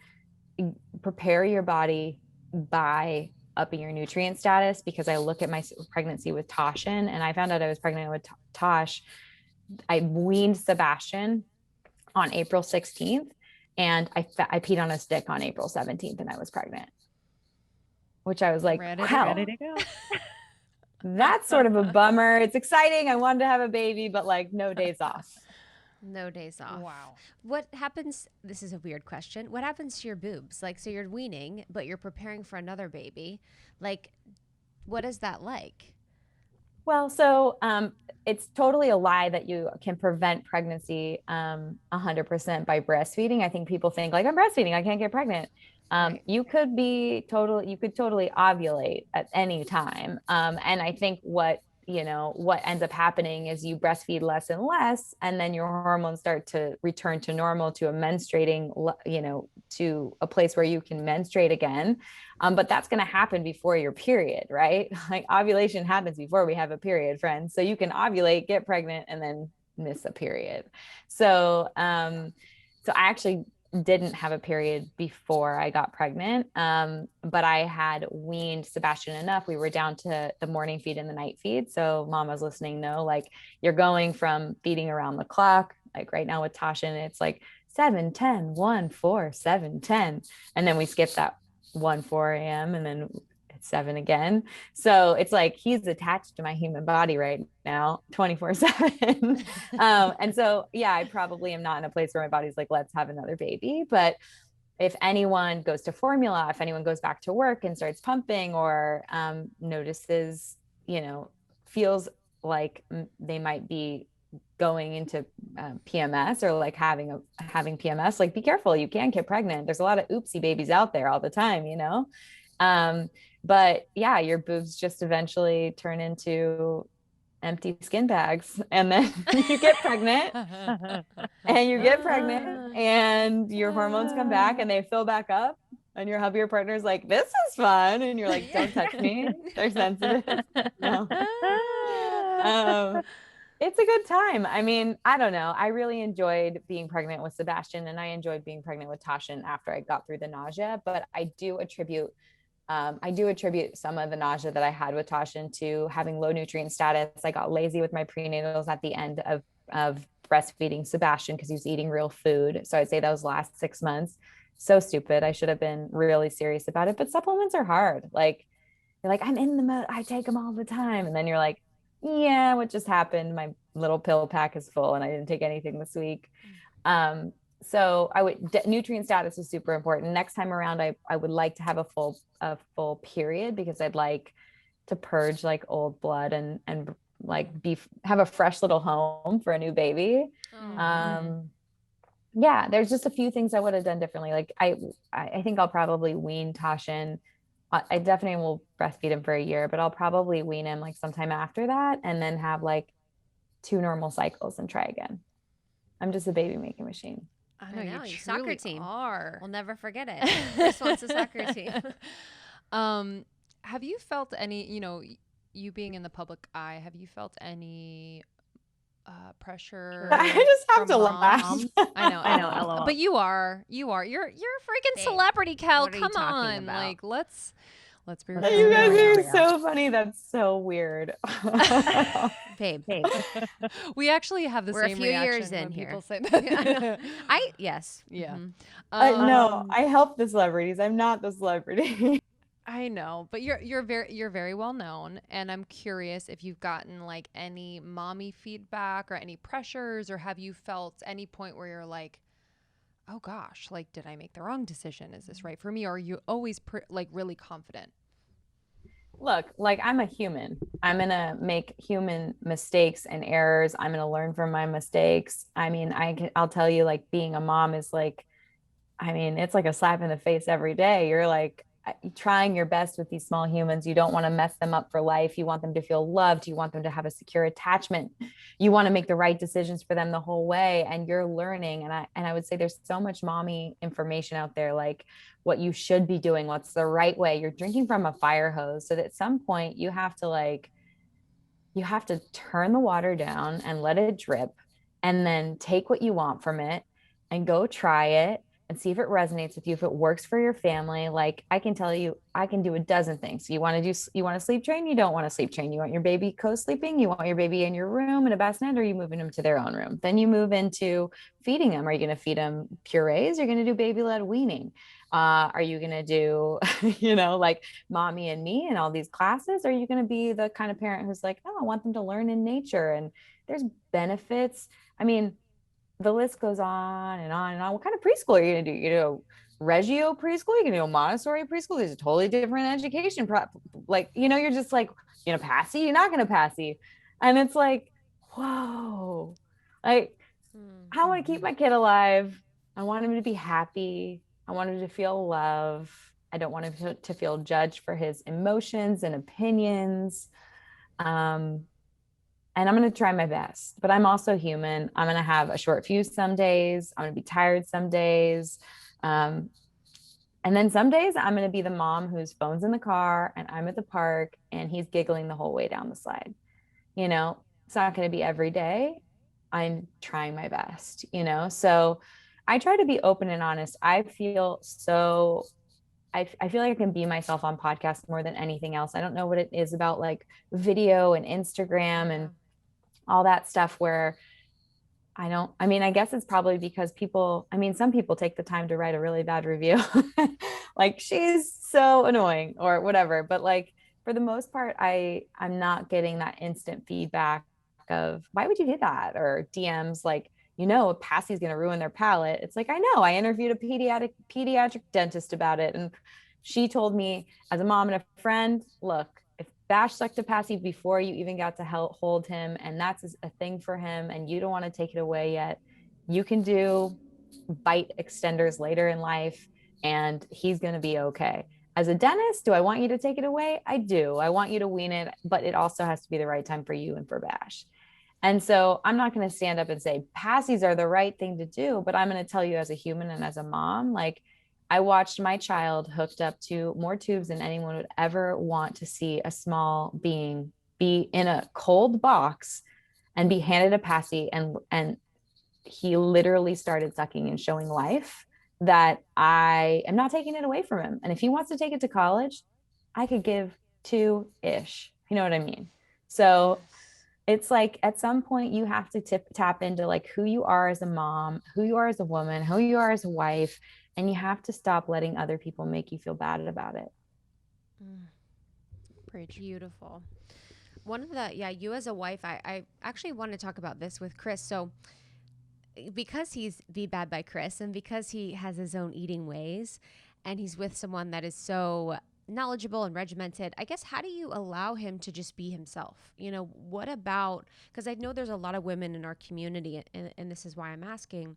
prepare your body by upping your nutrient status, because I look at my pregnancy with Toshin and I found out I was pregnant with Tosh. I weaned Sebastian on April 16th and I peed on a stick on April 17th and I was pregnant, which I was like, ready to go. That's sort of a bummer. It's exciting. I wanted to have a baby, but like no days off. No days off. Wow. What happens? This is a weird question. What happens to your boobs? Like, so you're weaning, but you're preparing for another baby. Like, what is that like? Well, so it's totally a lie that you can prevent pregnancy 100% by breastfeeding. I think people think like, I'm breastfeeding, I can't get pregnant. Right. You could totally ovulate at any time. And I think what ends up happening is you breastfeed less and less, and then your hormones start to return to normal, to a menstruating, to a place where you can menstruate again. But that's going to happen before your period, right? Like ovulation happens before we have a period, friends. So you can ovulate, get pregnant, and then miss a period. So I actually didn't have a period before I got pregnant. But I had weaned Sebastian enough. We were down to the morning feed and the night feed. So mamas listening know, like you're going from feeding around the clock, like right now with Tashin, it's like 7, 10, 1, 4, 7, 10. And then we skip that 1, 4 a.m. and then 7 again. So it's like he's attached to my human body right now 24/7. And so I probably am not in a place where my body's like, let's have another baby. But if anyone goes to formula, if anyone goes back to work and starts pumping, or notices, feels like they might be going into PMS, or like having PMS, like be careful, you can get pregnant. There's a lot of oopsie babies out there all the time, but your boobs just eventually turn into empty skin bags, and then you get pregnant and your hormones come back and they fill back up, And your hubby or partner's like, this is fun. And you're like, don't touch me. They're sensitive. No. It's a good time. I mean, I don't know. I really enjoyed being pregnant with Sebastian, and I enjoyed being pregnant with Tashin after I got through the nausea. But I do attribute some of the nausea that I had with Tashin to having low nutrient status. I got lazy with my prenatals at the end of breastfeeding Sebastian because he was eating real food. So I'd say those last 6 months, so stupid. I should have been really serious about it. But supplements are hard. Like you're like, I'm in the mode. I take them all the time, and then you're like, yeah, what just happened? My little pill pack is full, and I didn't take anything this week. So nutrient status is super important. Next time around, I would like to have a full period because I'd like to purge like old blood and like have a fresh little home for a new baby. Yeah, there's just a few things I would have done differently. Like I think I'll probably wean Tashin. I definitely will breastfeed him for a year, but I'll probably wean him like sometime after that and then have like 2 normal cycles and try again. I'm just a baby making machine. I know you soccer truly team are. We'll never forget it. This one's a soccer team. Have you felt any, you being in the public eye, have you felt any pressure? I just have to laugh. I know. LOL. But you're a freaking celebrity, Kel. what are you Come talking on. about? Like, let's be You real. guys are so funny. That's so weird. Babe. We actually have the We're a same few reaction years in when here. people say that. Yes. Yeah. Mhm. No, I help the celebrities. I'm not the celebrity. I know, but you're very well known, and I'm curious if you've gotten like any mommy feedback or any pressures, or have you felt any point where you're like, oh gosh, like did I make the wrong decision? Is this right for me? Or are you always like really confident? Look, like I'm a human. I'm going to make human mistakes and errors. I'm going to learn from my mistakes. I mean, I'll tell you, like being a mom is like, I mean, it's like a slap in the face every day. You're like trying your best with these small humans. You don't want to mess them up for life. You want them to feel loved. You want them to have a secure attachment. You want to make the right decisions for them the whole way. And you're learning. And I would say there's so much mommy information out there, like what you should be doing, what's the right way. You're drinking from a fire hose. So that at some point you have to turn the water down and let it drip and then take what you want from it and go try it and see if it resonates with you, if it works for your family. Like I can tell you, I can do a dozen things. You want to sleep train? You don't want to sleep train. You want your baby co-sleeping? You want your baby in your room in a bassinet, or are you moving them to their own room? Then you move into feeding them. Are you going to feed them purees? You're going to do baby-led weaning. Are you going to do, like mommy and me and all these classes? Are you going to be the kind of parent who's like, oh, I want them to learn in nature? And there's benefits. I mean, the list goes on and on and on. What kind of preschool are you going to do? You know, Reggio preschool? You're going to do a Montessori preschool? There's a totally different education. You're just like, passy? You're not going to passy. And it's like, whoa. Like, I want to keep my kid alive. I want him to be happy. I want him to feel love. I don't want him to feel judged for his emotions and opinions. And I'm going to try my best, but I'm also human. I'm going to have a short fuse some days. I'm going to be tired some days. And then some days I'm going to be the mom whose phone's in the car and I'm at the park and he's giggling the whole way down the slide. It's not going to be every day. I'm trying my best, so I try to be open and honest. I feel like I can be myself on podcasts more than anything else. I don't know what it is about like video and Instagram and all that stuff where I guess it's probably because some people take the time to write a really bad review. Like she's so annoying or whatever. But like, for the most part, I'm not getting that instant feedback of why would you do that? Or DMs like, a passy is going to ruin their palate. It's like, I know. I interviewed a pediatric dentist about it. And she told me as a mom and a friend, look, if Bash sucked a passy before you even got to hold him, and that's a thing for him, and you don't want to take it away yet, you can do bite extenders later in life, and he's going to be okay. As a dentist, do I want you to take it away? I do. I want you to wean it, but it also has to be the right time for you and for Bash. And so I'm not going to stand up and say passies are the right thing to do, but I'm going to tell you as a human and as a mom, like, I watched my child hooked up to more tubes than anyone would ever want to see a small being be in a cold box and be handed a passy, and he literally started sucking and showing life that I am not taking it away from him. And if he wants to take it to college, I could give two-ish. You know what I mean? So it's like at some point you have to tap into like who you are as a mom, who you are as a woman, who you are as a wife, and you have to stop letting other people make you feel bad about it. Preach. Beautiful. One of the, yeah, you as a wife, I actually want to talk about this with Chris. So, because he's the Bad by Chris and because he has his own eating ways and he's with someone that is so knowledgeable and regimented, I guess, how do you allow him to just be himself? You know, what about, because I know there's a lot of women in our community, and this is why I'm asking,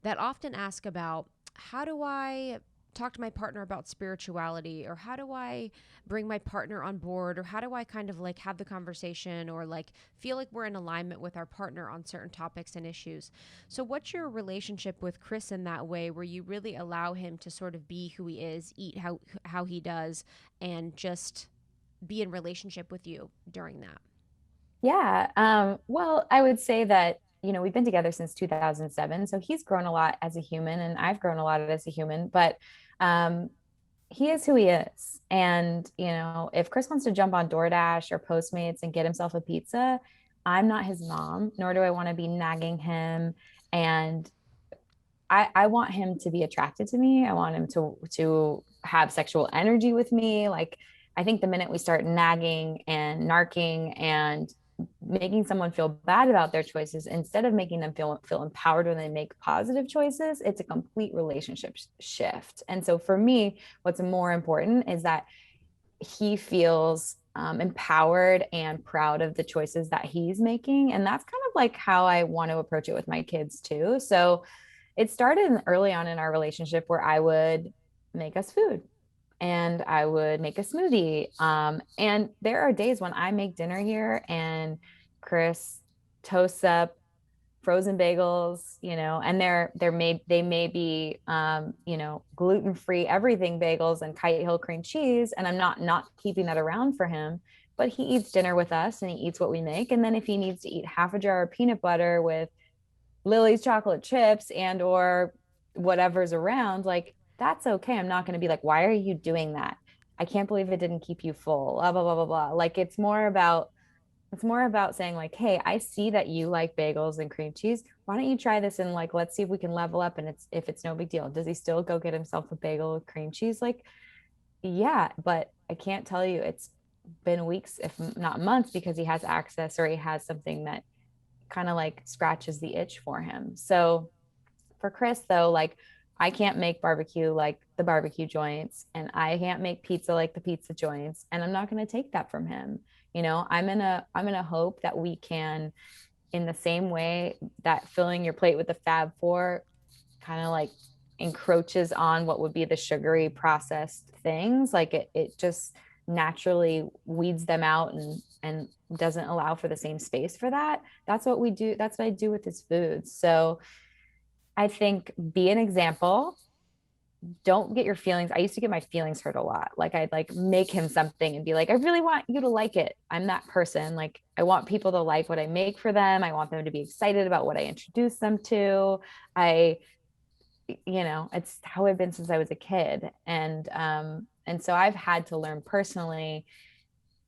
that often ask about, how do I talk to my partner about spirituality, or how do I bring my partner on board, or how do I kind of like have the conversation or like feel like we're in alignment with our partner on certain topics and issues. So what's your relationship with Chris in that way, where you really allow him to sort of be who he is, eat how he does, and just be in relationship with you during that? Yeah. Well, I would say that, we've been together since 2007. So he's grown a lot as a human and I've grown a lot as a human, but um, he is who he is. And, if Chris wants to jump on DoorDash or Postmates and get himself a pizza, I'm not his mom, nor do I want to be nagging him. And I want him to be attracted to me. I want him to have sexual energy with me. Like, I think the minute we start nagging and narking and making someone feel bad about their choices instead of making them feel empowered when they make positive choices, it's a complete relationship shift. And so for me, what's more important is that he feels empowered and proud of the choices that he's making. And that's kind of like how I want to approach it with my kids too. So it started early on in our relationship where I would make us food and I would make a smoothie. And there are days when I make dinner here and Chris toasts up frozen bagels, and they may be gluten-free everything bagels and Kite Hill cream cheese, and I'm not keeping that around for him, but he eats dinner with us and he eats what we make. And then if he needs to eat half a jar of peanut butter with Lily's chocolate chips and or whatever's around, like that's okay. I'm not going to be like, why are you doing that? I can't believe it didn't keep you full. Blah blah blah blah blah. Like it's more about saying like, hey, I see that you like bagels and cream cheese. Why don't you try this and like let's see if we can level up, and if it's no big deal. Does he still go get himself a bagel with cream cheese? Like, yeah, but I can't tell you it's been weeks, if not months, because he has access or he has something that kind of like scratches the itch for him. So for Chris though, like I can't make barbecue like the barbecue joints and I can't make pizza like the pizza joints, and I'm not going to take that from him. I'm in a hope that we can, in the same way that filling your plate with the Fab Four kind of like encroaches on what would be the sugary processed things, like it just naturally weeds them out and doesn't allow for the same space for that. That's what we do. That's what I do with his foods. So I think be an example. Don't get your feelings. I used to get my feelings hurt a lot. Like I'd like make him something and be like, I really want you to like it. I'm that person. Like I want people to like what I make for them. I want them to be excited about what I introduce them to. I it's how I've been since I was a kid. And so I've had to learn personally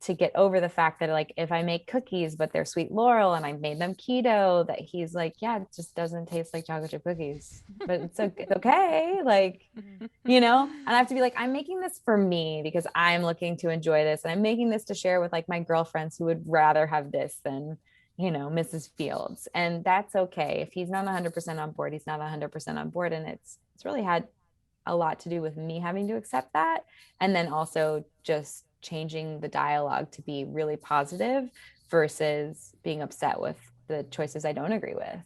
to get over the fact that like if I make cookies but they're sweet laurel and I made them keto, that he's like, yeah, it just doesn't taste like chocolate chip cookies, but it's okay. Like, and I have to be like, I'm making this for me because I'm looking to enjoy this, and I'm making this to share with like my girlfriends who would rather have this than Mrs. Fields. And that's okay. If he's not 100% on board, he's not 100% on board. And it's really had a lot to do with me having to accept that. And then also just changing the dialogue to be really positive versus being upset with the choices I don't agree with.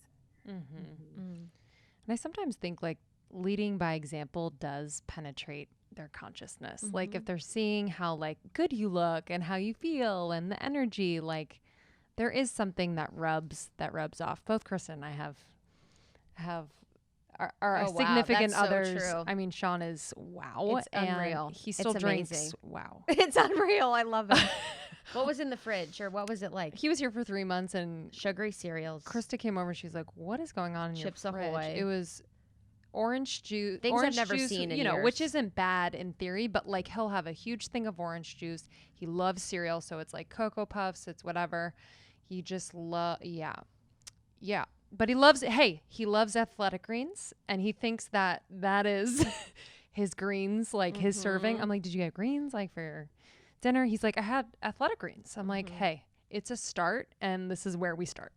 Mm-hmm. Mm. And I sometimes think like leading by example does penetrate their consciousness. Mm-hmm. Like if they're seeing how like good you look and how you feel and the energy, like there is something that rubs off. Both Chris and I have our Oh, wow. significant That's so others. true. I mean, Sean is wow. It's and unreal. He It's still drinks. amazing. Wow. It's unreal. I love it. What was in the fridge, or what was it like? He was here for 3 months, and Sugary cereals. Krista came over. She's like, "What is going on in Chips your fridge?" Ahoy. It was orange juice. Things I've orange never juice, seen in you know, which years. isn't bad in theory, but like he'll have a huge thing of orange juice. He loves cereal, so it's like Cocoa Puffs, it's whatever. He just yeah. But he loves he loves athletic greens, and he thinks that is his greens, like his serving. I'm like, "Did you get greens like for your dinner?" He's like, "I had athletic greens." I'm like, "Hey, it's a start, and this is where we start."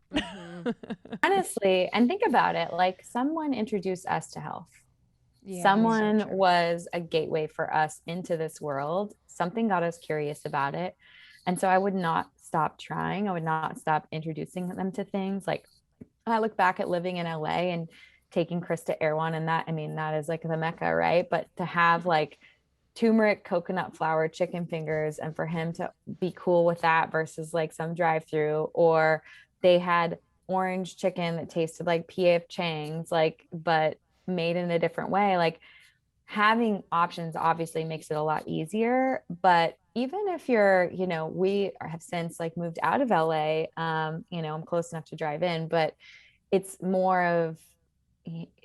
Honestly, and think about it, like someone introduced us to health. Yeah, Someone so true. was a gateway for us into this world. Something got us curious about it. And so I would not stop trying. I would not stop introducing them to things. Like I look back at living in LA and taking Chris to Erewhon, and that, I mean, that is like the Mecca, right? But to have like turmeric coconut flour chicken fingers, and for him to be cool with that versus like some drive-through, or they had orange chicken that tasted like PF Chang's, like, but made in a different way. Like having options obviously makes it a lot easier. But even if you're, you know, we have since like moved out of LA, you know, I'm close enough to drive in, but it's more of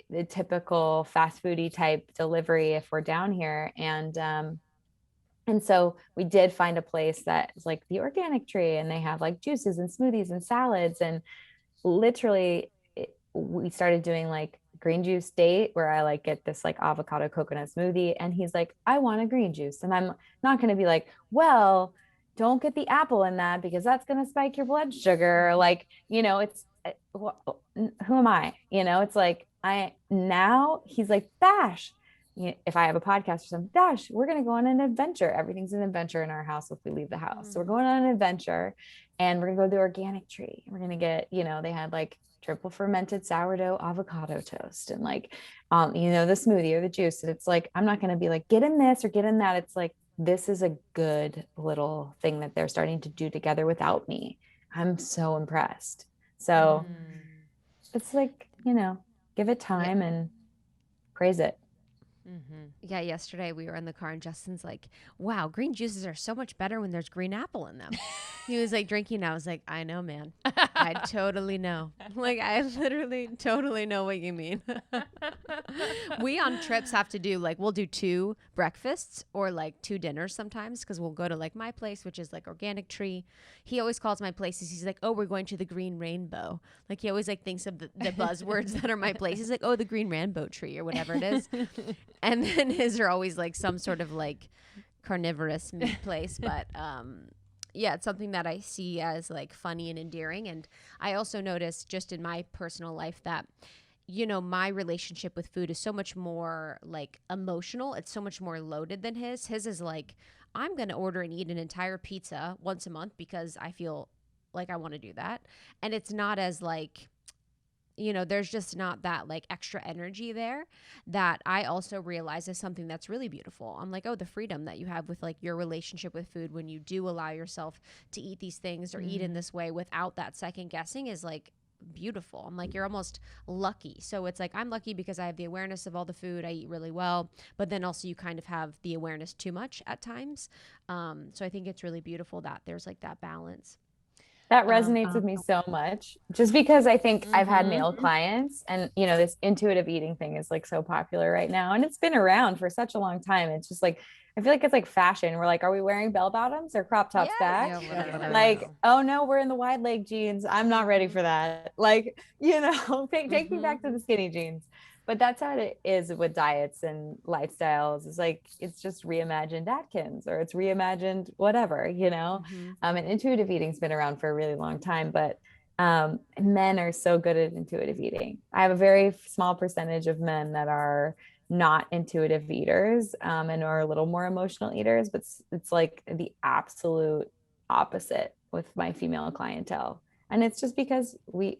the typical fast foodie type delivery if we're down here. And so we did find a place that is like the Organic Tree, and they have like juices and smoothies and salads. And literally we started doing like green juice date, where I like get this like avocado coconut smoothie, and he's like, I want a green juice. And I'm not going to be like, well, don't get the apple in that because that's going to spike your blood sugar. Like, you know, it's who am I? You know, it's like now he's like, Bash, if I have a podcast or something, Dash, we're going to go on an adventure. Everything's an adventure in our house if we leave the house. So we're going on an adventure, and we're going to go to the Organic Tree. We're going to get, you know, they had like triple fermented sourdough avocado toast, and like, you know, the smoothie or the juice. And it's like, I'm not going to be like, get in this or get in that. It's like, this is a good little thing that they're starting to do together without me. I'm so impressed. So it's like, you know, give it time and praise it. Yeah, yesterday we were in the car and Justin's like, wow, green juices are so much better when there's green apple in them. He was like drinking. I was like, I know, man. I totally know. Like, I literally totally know what you mean. We on trips have to do like, we'll do 2 breakfasts or like 2 dinners sometimes, because we'll go to like my place, which is like Organic Tree. He always calls my places, he's like, oh, we're going to the Green Rainbow. Like he always like thinks of the buzzwords that are my place. He's like, oh, the Green Rainbow Tree or whatever it is. And then his are always like some sort of like carnivorous meat place. But yeah, it's something that I see as like funny and endearing. And I also noticed just in my personal life that, you know, my relationship with food is so much more like emotional. It's so much more loaded than his. His is like, I'm going to order and eat an entire pizza once a month because I feel like I want to do that. And it's not as like, you know, there's just not that like extra energy there that I also realize is something that's really beautiful. I'm like, oh, the freedom that you have with like your relationship with food when you do allow yourself to eat these things or eat in this way without that second guessing is like beautiful. I'm like, you're almost lucky. So it's like, I'm lucky because I have the awareness of all the food. I eat really well, but then also you kind of have the awareness too much at times. So I think it's really beautiful that there's like that balance. That resonates with me so much, just because I think I've had male clients, and you know, this intuitive eating thing is like so popular right now, and it's been around for such a long time. It's just like, I feel like it's like fashion. We're like, are we wearing bell bottoms or crop tops back? Yeah, Like, oh no, we're in the wide leg jeans. I'm not ready for that. Like, you know, take me back to the skinny jeans. But that's how it is with diets and lifestyles. It's like, it's just reimagined Atkins, or it's reimagined whatever, you know. And intuitive eating's been around for a really long time, but men are so good at intuitive eating. I have a very small percentage of men that are not intuitive eaters, and are a little more emotional eaters, but it's like the absolute opposite with my female clientele. And it's just because we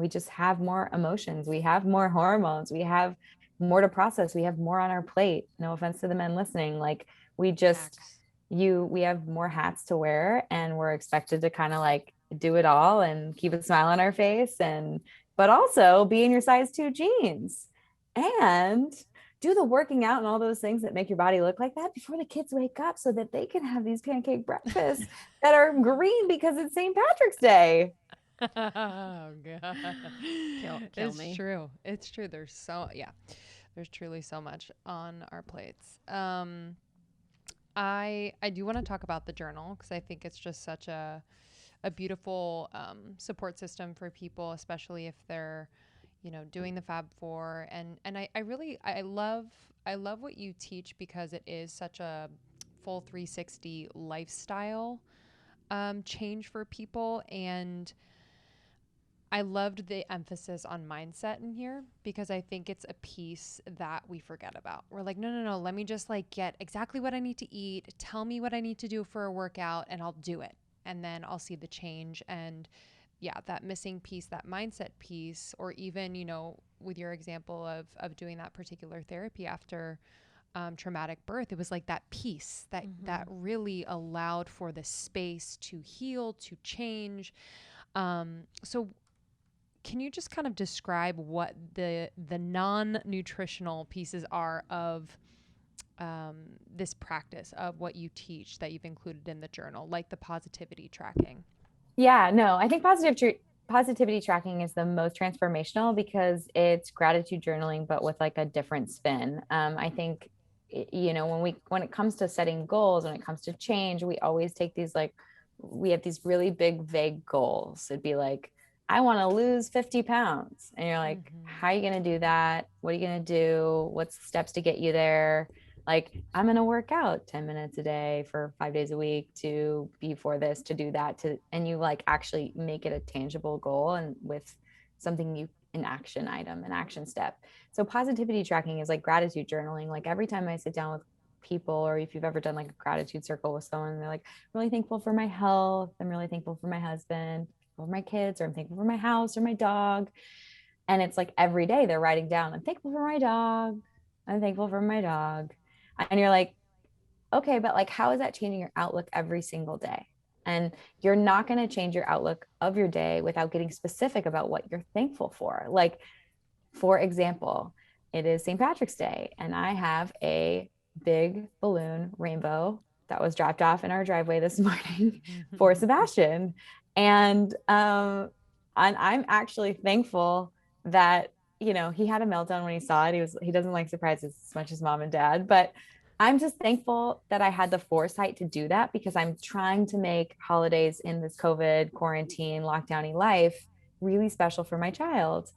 just have more emotions, we have more hormones, we have more to process, we have more on our plate. No offense to the men listening, like we just we have more hats to wear, and we're expected to kind of like do it all and keep a smile on our face and but also be in your size 2 jeans and do the working out and all those things that make your body look like that before the kids wake up so that they can have these pancake breakfasts that are green because it's St. Patrick's Day. Oh god. Kill It's me. true. It's true. There's truly so much on our plates. I do want to talk about the journal because I think it's just such a beautiful support system for people, especially if they're, doing the Fab Four. And I love what you teach because it is such a full 360 lifestyle change for people. And I loved the emphasis on mindset in here because I think it's a piece that we forget about. We're like, no, let me just like get exactly what I need to eat. Tell me what I need to do for a workout and I'll do it. And then I'll see the change. And yeah, that missing piece, that mindset piece, or even, with your example of doing that particular therapy after traumatic birth, it was like that piece that really allowed for the space to heal, to change. So can you just kind of describe what the non-nutritional pieces are of this practice of what you teach that you've included in the journal, like the positivity tracking? Yeah, no, I think positivity tracking is the most transformational because it's gratitude journaling, but with like a different spin. I think, when it comes to setting goals, when it comes to change, we always take these we have these really big, vague goals. It'd be like, I want to lose 50 pounds. And you're like, how are you going to do that? What are you going to do? What's the steps to get you there? Like, I'm going to work out 10 minutes a day for 5 days a week to be for this, to do that, and you like actually make it a tangible goal and with something an action item, an action step. So positivity tracking is like gratitude journaling. Like every time I sit down with people, or if you've ever done like a gratitude circle with someone, they're like, I'm really thankful for my health. I'm really thankful for my husband, for my kids, or I'm thankful for my house or my dog. And it's like every day they're writing down, I'm thankful for my dog. I'm thankful for my dog. And you're like, okay, but like, how is that changing your outlook every single day? And you're not going to change your outlook of your day without getting specific about what you're thankful for. Like, for example, it is St. Patrick's Day, and I have a big balloon rainbow that was dropped off in our driveway this morning for Sebastian. And I'm actually thankful that, he had a meltdown when he saw it. He doesn't like surprises as much as mom and dad, but I'm just thankful that I had the foresight to do that because I'm trying to make holidays in this COVID quarantine lockdowny life really special for my child.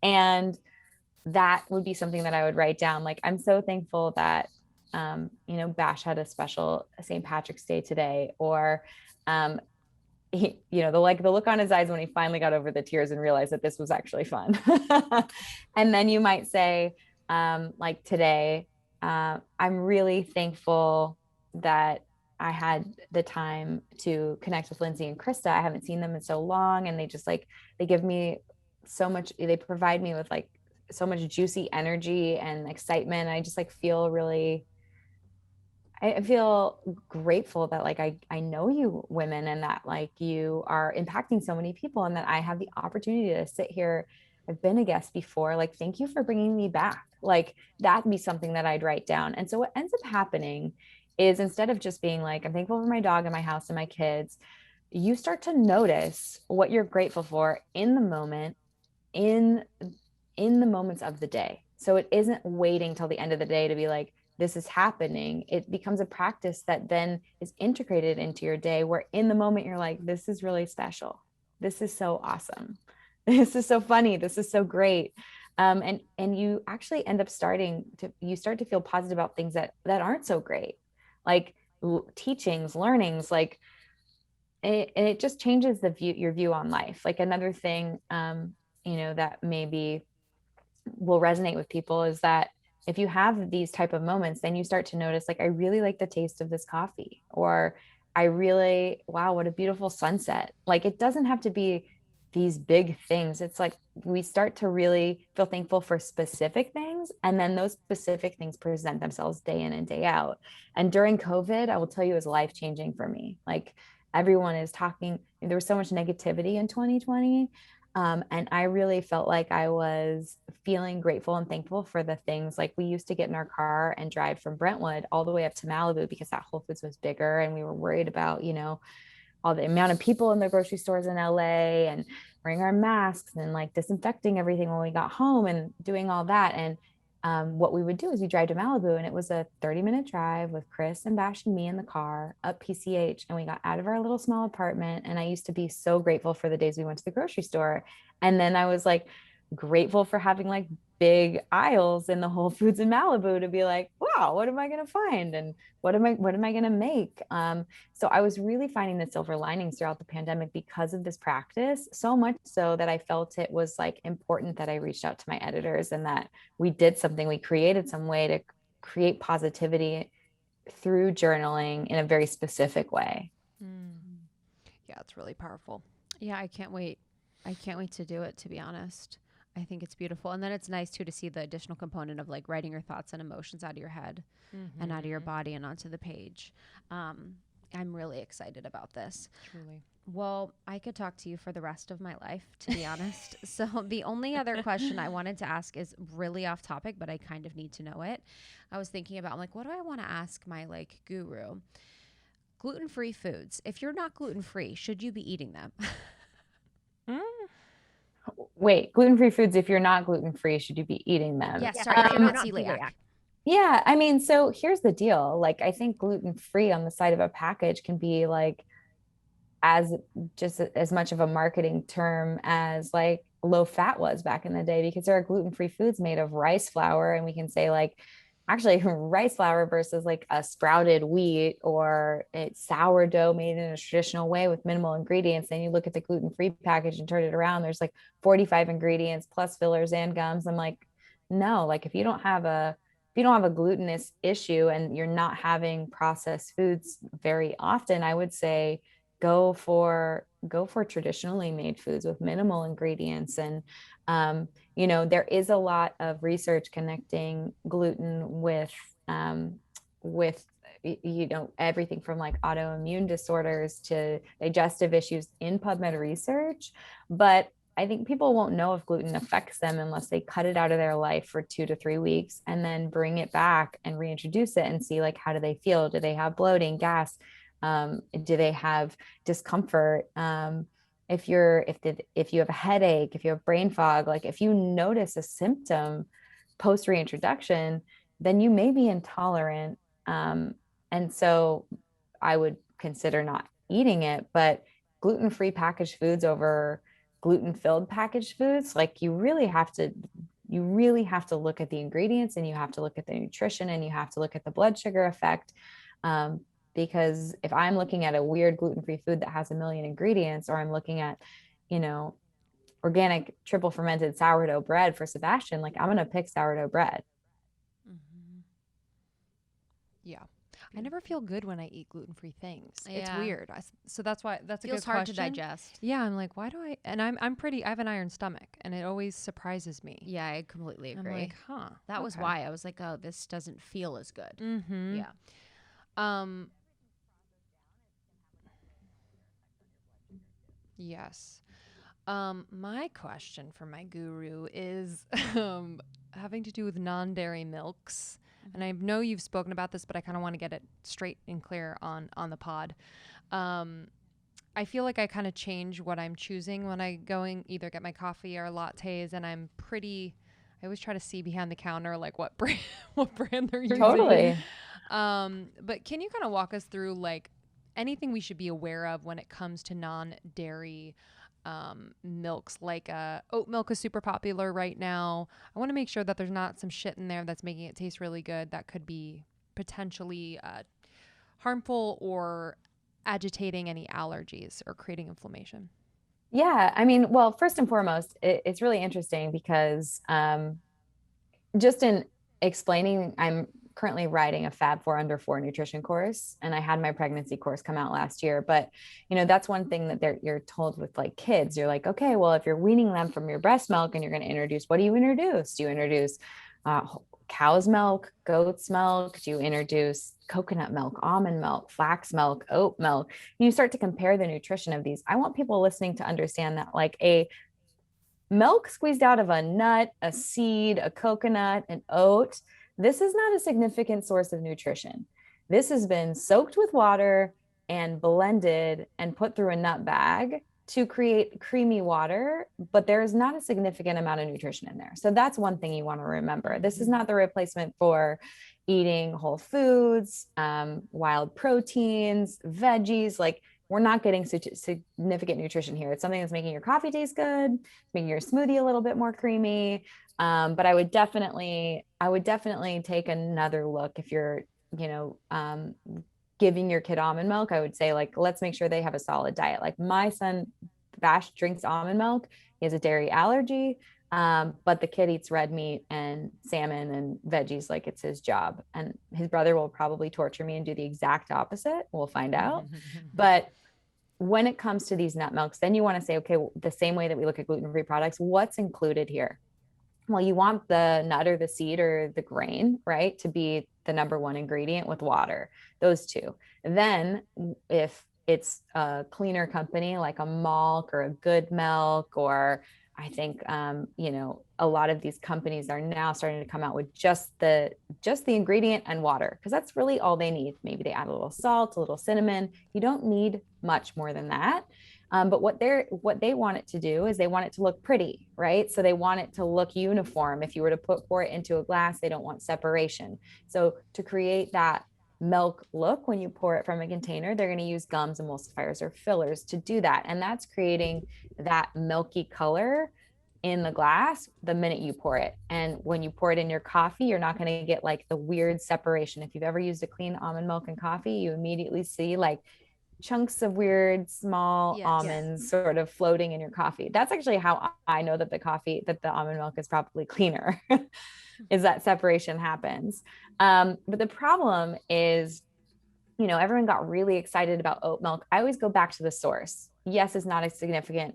And that would be something that I would write down. Like, I'm so thankful that, Bash had a special St. Patrick's Day today, or, the look on his eyes when he finally got over the tears and realized that this was actually fun. And then you might say, like today, I'm really thankful that I had the time to connect with Lindsay and Krista. I haven't seen them in so long, and they just they give me so much, they provide me with like so much juicy energy and excitement. I just I feel grateful that like I know you women, and that like you are impacting so many people, and that I have the opportunity to sit here. I've been a guest before. Like, thank you for bringing me back. Like, that'd be something that I'd write down. And so what ends up happening is, instead of just being like, I'm thankful for my dog and my house and my kids, you start to notice what you're grateful for in the moment, in the moments of the day. So it isn't waiting till the end of the day to be like, this is happening. It becomes a practice that then is integrated into your day, where in the moment you're like, this is really special. This is so awesome. This is so funny. This is so great. And you actually end up start to feel positive about things that aren't so great, like teachings, learnings, like it just changes your view on life. Like, another thing, that maybe will resonate with people is that if you have these type of moments, then you start to notice, like, I really like the taste of this coffee, or wow, what a beautiful sunset. Like, it doesn't have to be these big things. It's like we start to really feel thankful for specific things, and then those specific things present themselves day in and day out. And during COVID, I will tell you, it was life-changing for me. Like, everyone is talking, there was so much negativity in 2020. And I really felt like I was feeling grateful and thankful for the things like we used to get in our car and drive from Brentwood all the way up to Malibu because that Whole Foods was bigger. And we were worried about, all the amount of people in the grocery stores in LA and wearing our masks and like disinfecting everything when we got home and doing all that. And what we would do is we drive to Malibu, and it was a 30-minute drive with Chris and Bash and me in the car up PCH. And we got out of our little small apartment. And I used to be so grateful for the days we went to the grocery store. And then I was like grateful for having like big aisles in the Whole Foods in Malibu to be like, wow, what am I going to find? And what am I going to make? So I was really finding the silver linings throughout the pandemic because of this practice, so much so that I felt it was like important that I reached out to my editors and that we did something, we created some way to create positivity through journaling in a very specific way. Yeah, it's really powerful. Yeah, I can't wait. I can't wait to do it, to be honest. I think it's beautiful. And then it's nice too to see the additional component of like writing your thoughts and emotions out of your head and out of your body and onto the page. I'm really excited about this. Truly. Well, I could talk to you for the rest of my life, to be honest. So the only other question I wanted to ask is really off topic, but I kind of need to know it. I was thinking about like, what do I want to ask my like guru? Gluten-free foods. If you're not gluten-free, should you be eating them? Wait, gluten-free foods, if you're not gluten-free, should you be eating them? Yes, sorry, if you're not celiac. Yeah, I mean, so here's the deal. Like, I think gluten-free on the side of a package can be like as just as much of a marketing term as like low fat was back in the day, because there are gluten-free foods made of rice flour, and we can say like actually rice flour versus like a sprouted wheat or it's sourdough made in a traditional way with minimal ingredients. Then you look at the gluten-free package and turn it around, there's like 45 ingredients plus fillers and gums. I'm like, no, like if you don't have a glutinous issue and you're not having processed foods very often, I would say go for traditionally made foods with minimal ingredients. And there is a lot of research connecting gluten with everything from like autoimmune disorders to digestive issues in PubMed research. But I think people won't know if gluten affects them unless they cut it out of their life for 2 to 3 weeks and then bring it back and reintroduce it and see like, how do they feel? Do they have bloating, gas? Do they have discomfort? If you have a headache, if you have brain fog, like if you notice a symptom post reintroduction, then you may be intolerant. And so I would consider not eating it. But gluten-free packaged foods over gluten-filled packaged foods, like you really have to look at the ingredients, and you have to look at the nutrition, and you have to look at the blood sugar effect. Because if I'm looking at a weird gluten-free food that has a million ingredients, or I'm looking at, organic triple fermented sourdough bread for Sebastian, like I'm going to pick sourdough bread. Yeah. I never feel good when I eat gluten-free things. Yeah. It's weird. So that's why that's a Feels good hard question. to digest. Yeah, I'm like, why do I? And I have an iron stomach, and it always surprises me. Yeah, I completely agree. I'm like, huh. That was why I was like, oh, this doesn't feel as good. Mm-hmm. Yeah. Yes. My question for my guru is having to do with non-dairy milks. And I know you've spoken about this, but I kind of want to get it straight and clear on the pod. I feel like I kind of change what I'm choosing when I either get my coffee or lattes, and I always try to see behind the counter like what brand they're using. Totally. But can you kind of walk us through like anything we should be aware of when it comes to non-dairy milks? Like oat milk is super popular right now. I want to make sure that there's not some shit in there that's making it taste really good that could be potentially harmful or agitating any allergies or creating inflammation. Yeah, I mean, well, first and foremost, it's really interesting because just in explaining, I'm currently writing a Fab 4 Under 4 nutrition course, and I had my pregnancy course come out last year. But that's one thing that you're told with like kids. You're like, okay, well, if you're weaning them from your breast milk and you're going to introduce, what do you introduce? Do you introduce cow's milk, goat's milk? Do you introduce coconut milk, almond milk, flax milk, oat milk? You start to compare the nutrition of these. I want people listening to understand that like a milk squeezed out of a nut, a seed, a coconut, an oat, this is not a significant source of nutrition. This has been soaked with water and blended and put through a nut bag to create creamy water, but there is not a significant amount of nutrition in there. So that's one thing you want to remember. This is not the replacement for eating whole foods, wild proteins, veggies. Like, we're not getting significant nutrition here. It's something that's making your coffee taste good, making your smoothie a little bit more creamy. But I would definitely take another look if you're, giving your kid almond milk. I would say, like, let's make sure they have a solid diet. Like, my son Bash drinks almond milk. He has a dairy allergy. But the kid eats red meat and salmon and veggies like it's his job. And his brother will probably torture me and do the exact opposite. We'll find out. But when it comes to these nut milks, then you want to say, okay, the same way that we look at gluten-free products, what's included here? Well, you want the nut or the seed or the grain, right, to be the number one ingredient with water, those two. Then if it's a cleaner company like a Malk or a Good Milk, or I think, a lot of these companies are now starting to come out with just the ingredient and water, because that's really all they need. Maybe they add a little salt, a little cinnamon. You don't need much more than that. But what they want it to do is they want it to look pretty, right? So they want it to look uniform. If you were to pour it into a glass, they don't want separation. So to create that milk look when you pour it from a container, they're going to use gums, emulsifiers, or fillers to do that. And that's creating that milky color in the glass the minute you pour it. And when you pour it in your coffee, you're not going to get like the weird separation. If you've ever used a clean almond milk in coffee, you immediately see like chunks of weird small almonds sort of floating in your coffee. That's actually how I know that the almond milk is probably cleaner, is that separation happens. But the problem is, everyone got really excited about oat milk. I always go back to the source. Yes, it's not a significant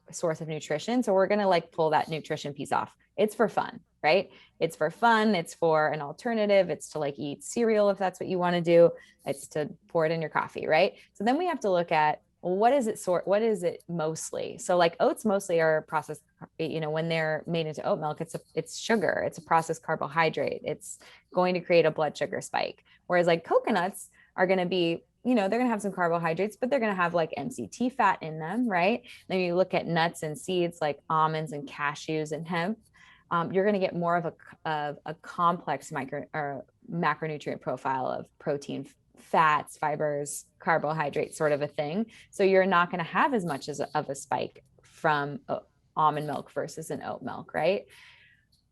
source of nutrition. So we're going to pull that nutrition piece off. It's for fun, right? It's for fun. It's for an alternative. It's to eat cereal if that's what you want to do. It's to pour it in your coffee, right? So then we have to look at, well, what is it mostly? So oats mostly are processed, when they're made into oat milk, it's sugar. It's a processed carbohydrate. It's going to create a blood sugar spike. Whereas coconuts are going to be, they're going to have some carbohydrates, but they're going to have MCT fat in them, right? Then you look at nuts and seeds like almonds and cashews and hemp. You're going to get more of a complex macronutrient profile of protein, fats, fibers, carbohydrates, sort of a thing. So you're not going to have as much of a spike from almond milk versus an oat milk, right?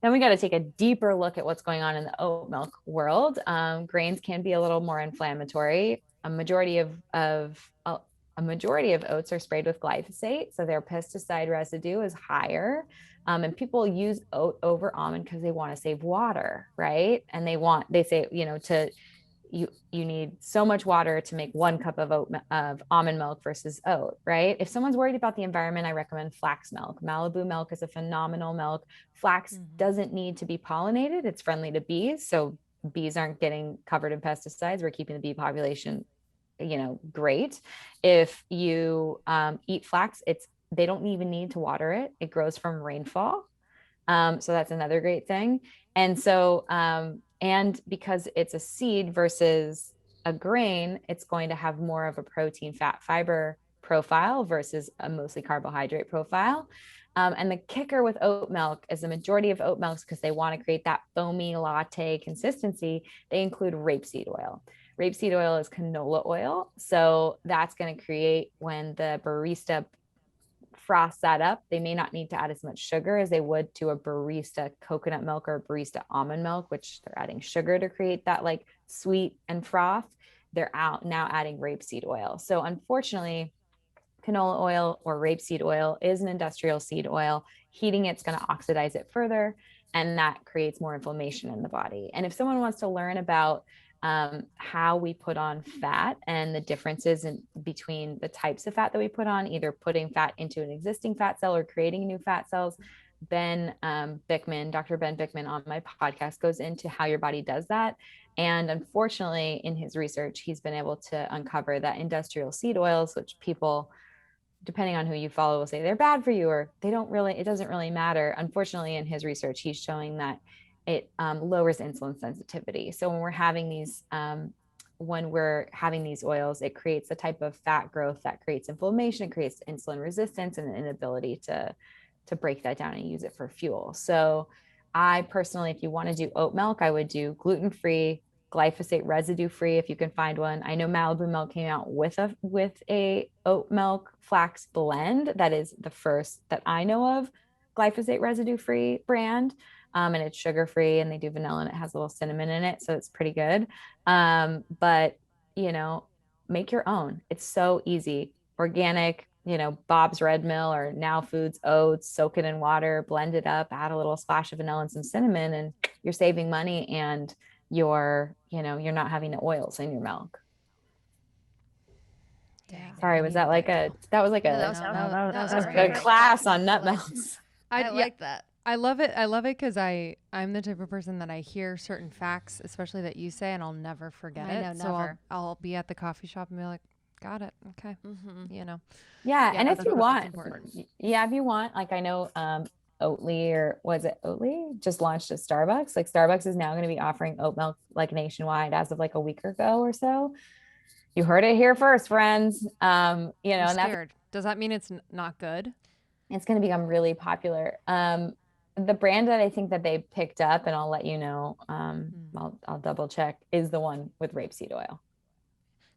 Then we got to take a deeper look at what's going on in the oat milk world. Grains can be a little more inflammatory. A majority of oats are sprayed with glyphosate, so their pesticide residue is higher. And people use oat over almond because they want to save water, right? And they say, you need so much water to make 1 cup of almond milk versus oat, right? If someone's worried about the environment, I recommend flax milk. Malibu milk is a phenomenal milk. Flax doesn't need to be pollinated. It's friendly to bees. So bees aren't getting covered in pesticides. We're keeping the bee population, great. If you eat flax, they don't even need to water it. It grows from rainfall. So that's another great thing. And so, and because it's a seed versus a grain, it's going to have more of a protein, fat, fiber profile versus a mostly carbohydrate profile. And the kicker with oat milk is the majority of oat milks, because they want to create that foamy latte consistency, they include rapeseed oil. Rapeseed oil is canola oil. So that's going to create, when the barista frost that up, they may not need to add as much sugar as they would to a barista coconut milk or barista almond milk, which they're adding sugar to create that sweet and froth. They're now adding rapeseed oil. So unfortunately, canola oil or rapeseed oil is an industrial seed oil. Heating it's going to oxidize it further, and that creates more inflammation in the body. And if someone wants to learn about how we put on fat and the differences between the types of fat that we put on, either putting fat into an existing fat cell or creating new fat cells, Dr. Ben Bickman on my podcast goes into how your body does that. And unfortunately, in his research, he's been able to uncover that industrial seed oils, which people depending on who you follow, will say they're bad for you, or they don't really, it doesn't really matter. Unfortunately, in his research, he's showing that it lowers insulin sensitivity. So when we're having these oils, it creates a type of fat growth that creates inflammation, it creates insulin resistance and an inability to break that down and use it for fuel. So I personally, if you want to do oat milk, I would do gluten-free, glyphosate residue free if you can find one. I know Malibu Milk came out with a oat milk flax blend that is the first that I know of glyphosate residue free brand. And it's sugar free, and they do vanilla, and it has a little cinnamon in it, so it's pretty good. But make your own. It's so easy. Organic, Bob's Red Mill or Now Foods oats, soak it in water, blend it up, add a little splash of vanilla and some cinnamon, and you're saving money, and you're not having the oils in your milk. Dang, Sorry, was that like a class on nut melts? I like that. I love it. I love it because I'm the type of person that I hear certain facts, especially that you say, and I'll never forget it. I know, So never. I'll be at the coffee shop and be like, got it. Okay. Yeah, and if you want, important. if you want, like I know Oatly, or was it Oatly, just launched at Starbucks. Like Starbucks is now going to be offering oat milk like nationwide as of like a week ago or so. You heard it here first, friends. I'm and scared. Does that mean it's not good? it's going to become really popular. The brand that I think that they picked up, and I'll let you know, I'll double check, is the one with rapeseed oil.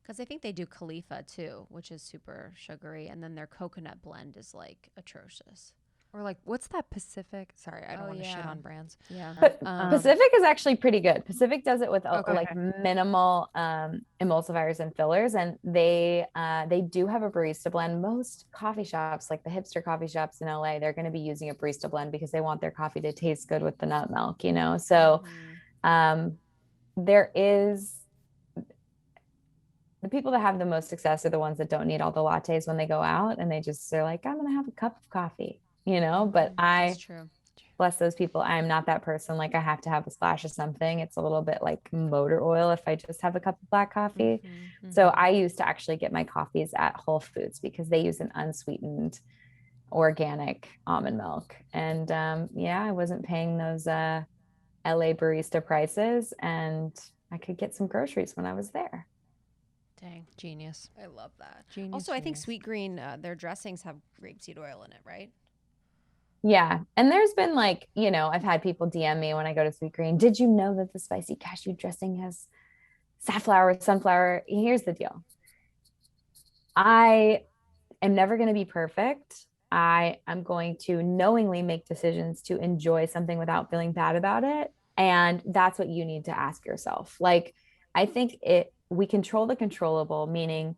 Because I think they do Khalifa too, which is super sugary, and then their coconut blend is like atrocious. Or like, what's that Pacific? Sorry, I don't want to shit yeah. on brands. Yeah. But Pacific is actually pretty good. Pacific does it with like minimal emulsifiers and fillers, and they do have a barista blend. Most coffee shops, like the hipster coffee shops in LA, they're going to be using a barista blend because they want their coffee to taste good with the nut milk, So there is, the people that have the most success are the ones that don't need all the lattes when they go out, and they're like, I'm going to have a cup of coffee. But That's true. bless those people. I am not that person. Like I have to have a splash of something. It's a little bit like motor oil if I just have a cup of black coffee. So I used to actually get my coffees at Whole Foods because they use an unsweetened organic almond milk. And I wasn't paying those LA barista prices, and I could get some groceries when I was there. Dang. Genius. I love that. Genius. Also, I think Sweet Green, their dressings have rapeseed oil in it, right? Yeah. And there's been like, I've had people DM me when I go to Sweet Green. Did you know that the spicy cashew dressing has safflower, sunflower? Here's the deal. I am never going to be perfect. I am going to knowingly make decisions to enjoy something without feeling bad about it. And that's what you need to ask yourself. Like, I think we control the controllable, meaning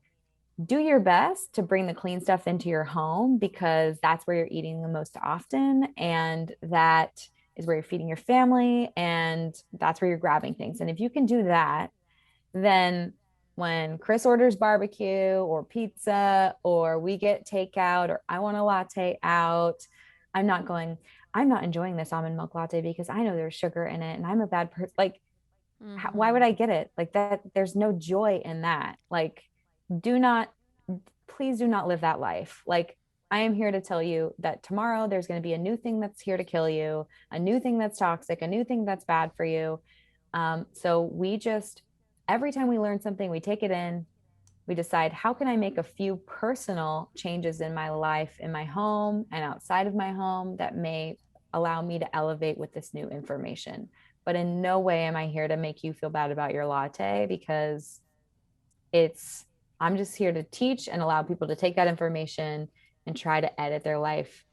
do your best to bring the clean stuff into your home because that's where you're eating the most often. And that is where you're feeding your family. And that's where you're grabbing things. And if you can do that, then when Chris orders barbecue or pizza, or we get takeout, or I want a latte out, I'm not enjoying this almond milk latte because I know there's sugar in it and I'm a bad person. Like, why would I get it? Like that, there's no joy in that. Like, please do not live that life. Like, I am here to tell you that tomorrow there's going to be a new thing that's here to kill you, a new thing that's toxic, a new thing that's bad for you. So every time we learn something, we take it in, we decide, how can I make a few personal changes in my life, in my home and outside of my home, that may allow me to elevate with this new information. But in no way am I here to make you feel bad about your latte, because I'm just here to teach and allow people to take that information and try to edit their life,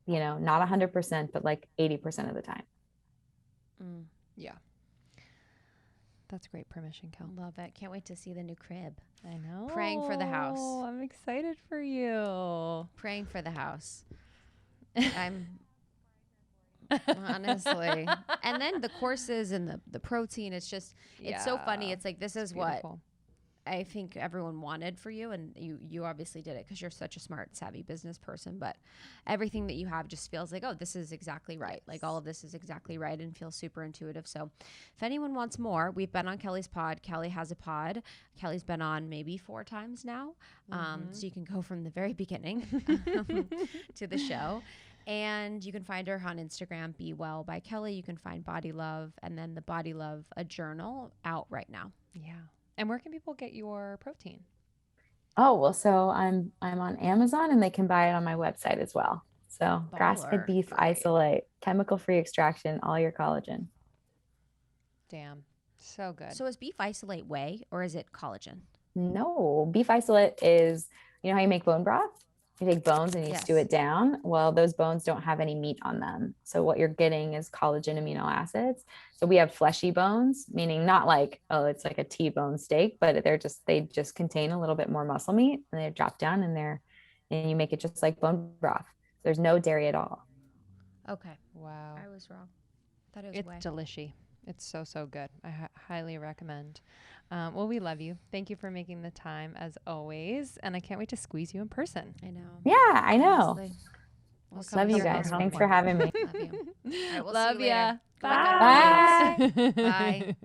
not 100%, but like 80% of the time. Yeah. That's great permission, Kel. Love it. Can't wait to see the new crib. I know. Praying for the house. I'm excited for you. Praying for the house. I'm honestly. And then the courses and the protein, it's so funny. It's like, this is beautiful. I think everyone wanted for you, and you obviously did it because you're such a smart, savvy business person. But everything that you have just feels like, oh, this is exactly right. Like all of this is exactly right, and feels super intuitive. So if anyone wants more, we've been on Kelly's pod. Kelly has a pod. Kelly's been on maybe 4 times now. So you can go from the very beginning to the show. And you can find her on Instagram, Be Well by Kelly. You can find Body Love, and then the Body Love, a journal out right now. Yeah. And where can people get your protein? Oh, well, so I'm on Amazon and they can buy it on my website as well. So grass-fed Baller. beef Great. isolate, chemical-free extraction, all your collagen. Damn. So good. So is beef isolate whey or is it collagen? No, beef isolate is, you know how you make bone broth? You take bones and you stew Yes. it down. Well, those bones don't have any meat on them. So what you're getting is collagen amino acids. So we have fleshy bones, meaning not like, oh, it's like a T-bone steak, but they just contain a little bit more muscle meat and they drop down in there and you make it just like bone broth. There's no dairy at all. Okay. Wow. I was wrong. Thought it was It's whey. delicious. It's so, so good. I highly recommend. Well, we love you. Thank you for making the time as always. And I can't wait to squeeze you in person. I know. Yeah, I know. Honestly. We'll Love you guys. Thanks for having me. Love you. All right, we'll love see you later. ya. Go back on Bye. dates. Bye.